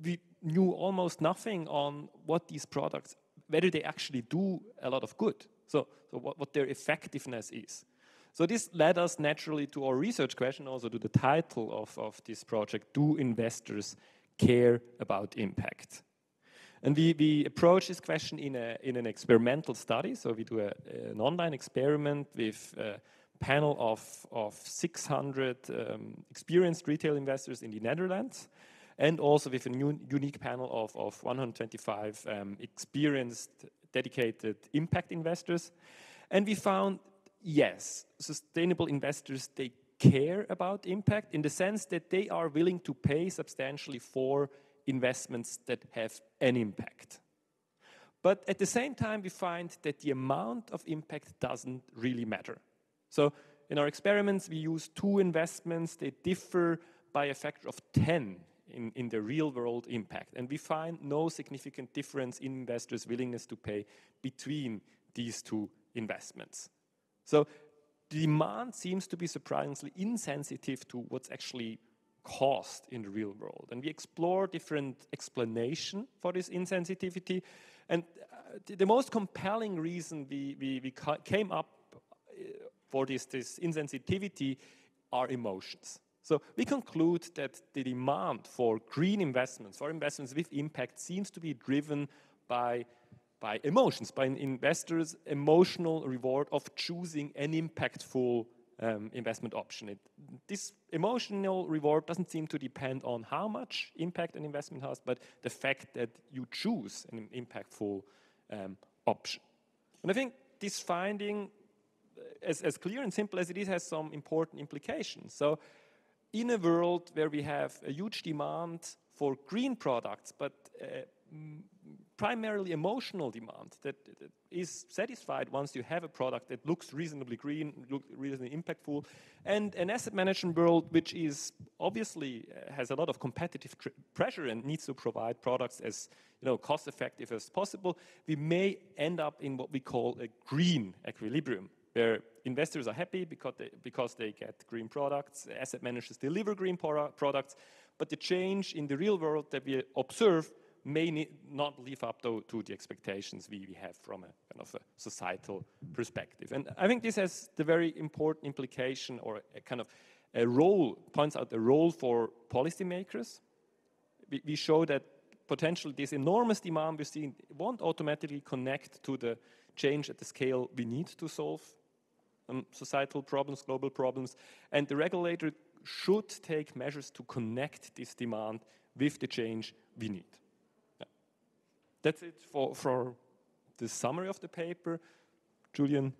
we knew almost nothing on what these products, whether they actually do a lot of good, so what their effectiveness is. So this led us naturally to our research question, also to the title of this project, Do Investors Care About Impact? And we approach this question in an experimental study. So we do an online experiment with a panel of 600 experienced retail investors in the Netherlands, and also with a unique panel of 125 experienced, dedicated impact investors. And we found, yes, sustainable investors, they care about impact in the sense that they are willing to pay substantially for investments that have an impact. But at the same time, we find that the amount of impact doesn't really matter. So in our experiments, we use 2 investments. They differ by a factor of 10 in the real world impact. And we find no significant difference in investors' willingness to pay between these 2 investments. So the demand seems to be surprisingly insensitive to what's actually cost in the real world. And we explore different explanations for this insensitivity. And the most compelling reason we came up for this insensitivity are emotions. So we conclude that the demand for green investments, for investments with impact, seems to be driven by emotions, by investors' emotional reward of choosing an impactful investment option. This emotional reward doesn't seem to depend on how much impact an investment has, but the fact that you choose an impactful option. And I think this finding, as clear and simple as it is, has some important implications. So in a world where we have a huge demand for green products, but primarily emotional demand that is satisfied once you have a product that looks reasonably green, reasonably impactful, and an asset management world which is obviously has a lot of competitive pressure and needs to provide products as cost effective as possible, we may end up in what we call a green equilibrium, where investors are happy because they get green products, asset managers deliver green products, but the change in the real world that we observe may not live up to the expectations we have from a kind of a societal perspective. And I think this has the very important implication, or a kind of a role, points out a role for policymakers. We show that potentially this enormous demand we're seeing won't automatically connect to the change at the scale we need to solve societal problems, global problems, and the regulator should take measures to connect this demand with the change we need. That's it for the summary of the paper. Julian.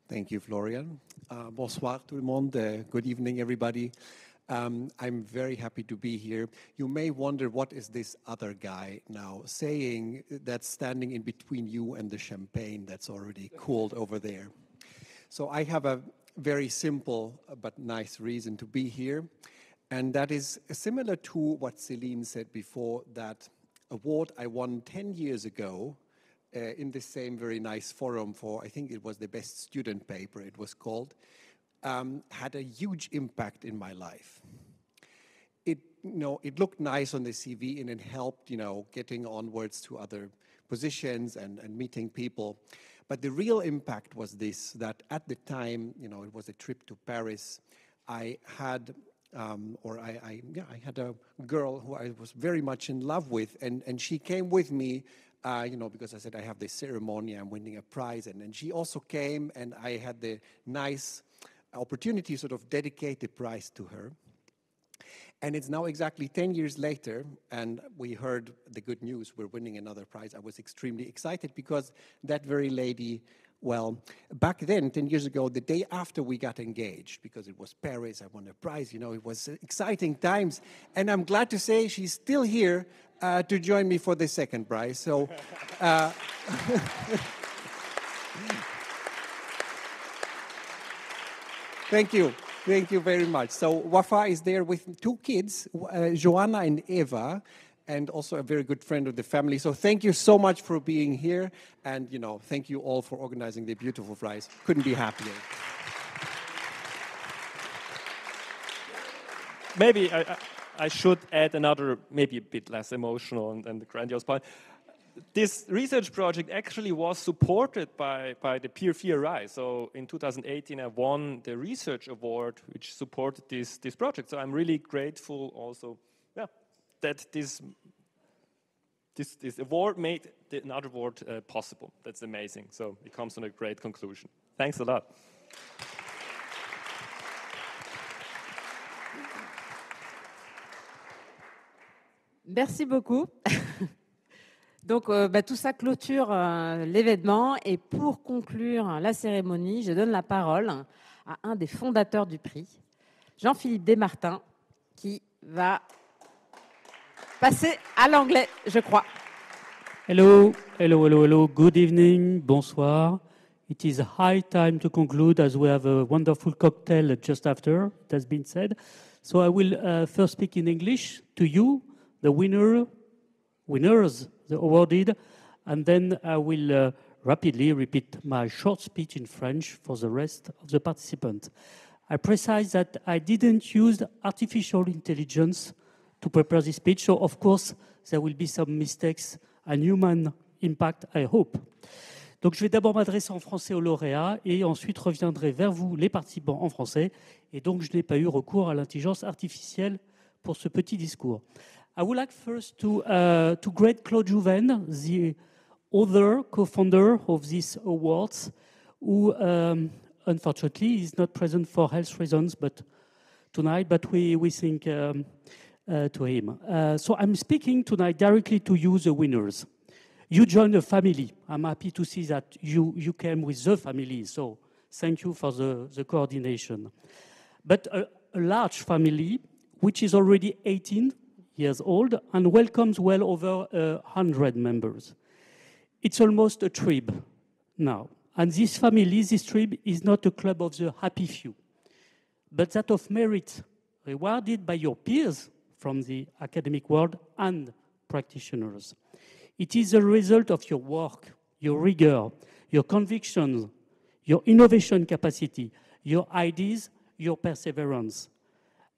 Thank you, Florian. Bonsoir tout le monde. Good evening, everybody. I'm very happy to be here. You may wonder, what is this other guy now saying that's standing in between you and the champagne that's already cooled over there? So I have a very simple but nice reason to be here. And that is similar to what Céline said before, that award I won 10 years ago in the same very nice forum for, I think it was the best student paper it was called, had a huge impact in my life. It looked nice on the CV and it helped, getting onwards to other positions and meeting people. But the real impact was this, that at the time, it was a trip to Paris. I had I had a girl who I was very much in love with, and she came with me, because I said I have this ceremony, I'm winning a prize, and she also came, and I had the nice opportunity to sort of dedicate the prize to her. And it's now exactly 10 years later, and we heard the good news, we're winning another prize. I was extremely excited because that very lady, well, back then, 10 years ago, the day after we got engaged, because it was Paris, I won a prize, it was exciting times. And I'm glad to say she's still here to join me for the second prize. So, thank you. Thank you very much. So Wafa is there with 2 kids, Joanna and Eva. and also a very good friend of the family. So thank you so much for being here, and thank you all for organizing the beautiful prize. Couldn't be happier. Maybe I should add another, maybe a bit less emotional than the grandiose point. This research project actually was supported by the Peer PRI. So in 2018, I won the research award, which supported this project. So I'm really grateful also, that this award made another award possible. That's amazing. So it comes to a great conclusion. Thanks a lot. Merci beaucoup. Donc, tout ça clôture l'événement. Et pour conclure la cérémonie, je donne la parole à un des fondateurs du prix, Jean-Philippe Desmartins, qui va passer à l'anglais, je crois. Hello, hello, hello, hello. Good evening, bonsoir. It is high time to conclude as we have a wonderful cocktail just after, it has been said. So I will first speak in English to you, the winners, the awarded, and then I will rapidly repeat my short speech in French for the rest of the participants. I precise that I didn't use artificial intelligence to prepare this speech, so of course there will be some mistakes and human impact, I hope. Donc je vais d'abord m'adresser en français aux lauréats et ensuite reviendrai vers vous, les participants, en français. Et donc je n'ai pas eu recours à l'intelligence artificielle pour ce petit discours. I would like first to greet Claude Jouven, the other co-founder of these awards, who unfortunately is not present for health reasons tonight, but we think to him. So I'm speaking tonight directly to you, the winners. You joined a family. I'm happy to see that you came with the family, so thank you for the coordination. But a large family, which is already 18 years old and welcomes well over 100 members. It's almost a tribe now. And this family, this tribe, is not a club of the happy few, but that of merit, rewarded by your peers from the academic world and practitioners. It is a result of your work, your rigor, your convictions, your innovation capacity, your ideas, your perseverance.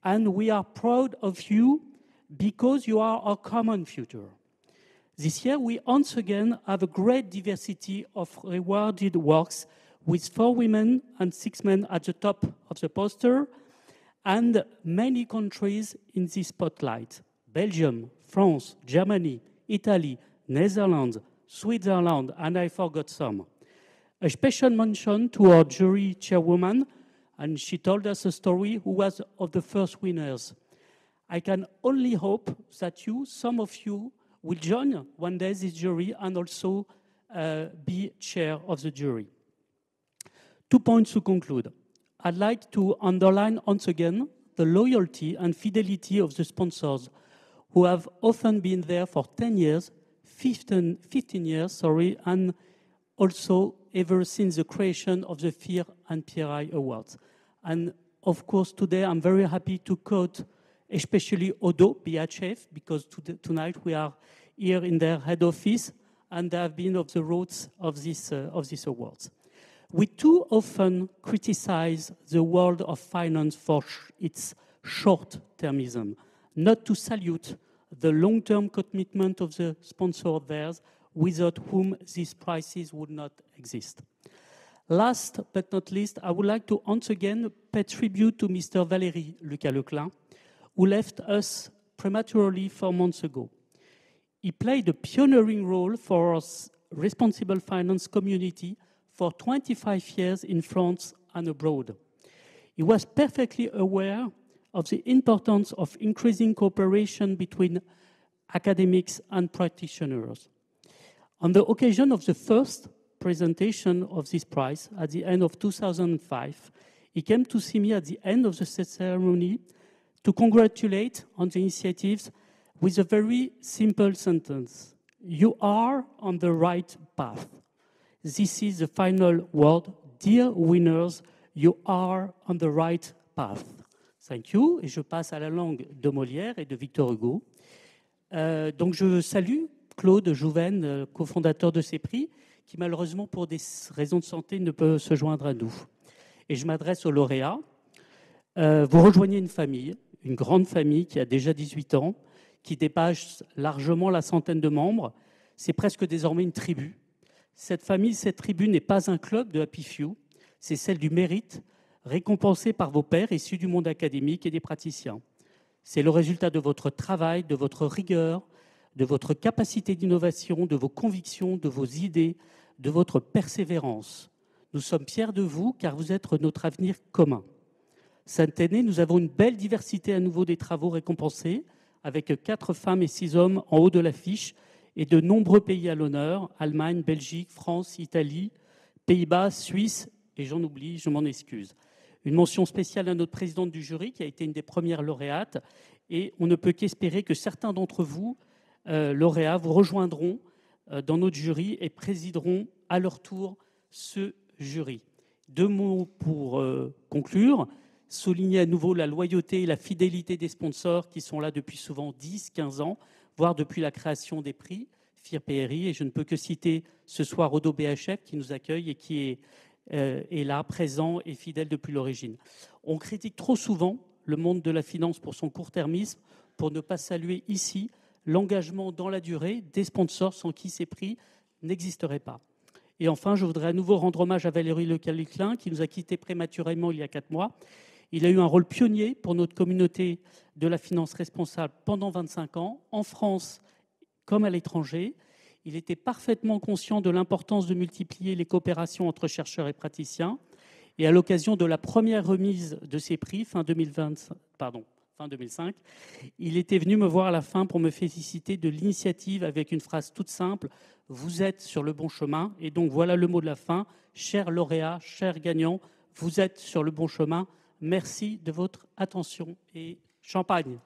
And we are proud of you because you are our common future. This year, we once again have a great diversity of rewarded works with 4 women and 6 men at the top of the poster and many countries in the spotlight. Belgium, France, Germany, Italy, Netherlands, Switzerland, and I forgot some. A special mention to our jury chairwoman, and she told us a story who was of the first winners. I can only hope that some of you, will join one day this jury and also be chair of the jury. 2 points to conclude. I'd like to underline once again the loyalty and fidelity of the sponsors who have often been there for 10 years, 15 years, and also ever since the creation of the FIR and PRI Awards. And of course, today I'm very happy to quote especially Odo, BHF, because tonight we are here in their head office, and they have been of the roots of these awards. We too often criticize the world of finance for its short-termism, not to salute the long-term commitment of the sponsor theirs, without whom these prizes would not exist. Last but not least, I would like to once again pay tribute to Mr. Valéry Lucas-Leclin, who left us prematurely 4 months ago. He played a pioneering role for our responsible finance community for 25 years in France and abroad. He was perfectly aware of the importance of increasing cooperation between academics and practitioners. On the occasion of the first presentation of this prize at the end of 2005, he came to see me at the end of the ceremony to congratulate on the initiatives with a very simple sentence. You are on the right path. This is the final word. Dear winners, you are on the right path. Thank you. Et je passe à la langue de Molière et de Victor Hugo. Donc je salue Claude Jouven, cofondateur de ces prix, qui malheureusement pour des raisons de santé ne peut se joindre à nous. Et je m'adresse aux lauréats. Vous rejoignez une famille, une grande famille qui a déjà 18 ans, qui dépasse largement la centaine de membres. C'est presque désormais une tribu. Cette famille, cette tribu n'est pas un club de Happy Few, c'est celle du mérite, récompensée par vos pairs issus du monde académique et des praticiens. C'est le résultat de votre travail, de votre rigueur, de votre capacité d'innovation, de vos convictions, de vos idées, de votre persévérance. Nous sommes fiers de vous car vous êtes notre avenir commun. Cette année, nous avons une belle diversité à nouveau des travaux récompensés, avec 4 femmes et 6 hommes en haut de l'affiche et de nombreux pays à l'honneur, Allemagne, Belgique, France, Italie, Pays-Bas, Suisse, et j'en oublie, je m'en excuse. Une mention spéciale à notre présidente du jury, qui a été une des premières lauréates, et on ne peut qu'espérer que certains d'entre vous, lauréats, vous rejoindront dans notre jury et présideront à leur tour ce jury. 2 mots pour conclure. Souligner à nouveau la loyauté et la fidélité des sponsors qui sont là depuis souvent 10, 15 ans, voire depuis la création des prix FIR-PRI. Et je ne peux que citer ce soir Odo BHF qui nous accueille et qui est là, présent et fidèle depuis l'origine. On critique trop souvent le monde de la finance pour son court-termisme, pour ne pas saluer ici l'engagement dans la durée des sponsors sans qui ces prix n'existeraient pas. Et enfin, je voudrais à nouveau rendre hommage à Valérie Lecalclin qui nous a quittés prématurément il y a 4 mois. Il a eu un rôle pionnier pour notre communauté de la finance responsable pendant 25 ans, en France comme à l'étranger. Il était parfaitement conscient de l'importance de multiplier les coopérations entre chercheurs et praticiens. Et à l'occasion de la première remise de ces prix, fin 2005, il était venu me voir à la fin pour me féliciter de l'initiative avec une phrase toute simple « Vous êtes sur le bon chemin ». Et donc voilà le mot de la fin. Chers lauréats, chers gagnants, vous êtes sur le bon chemin. Merci de votre attention et champagne.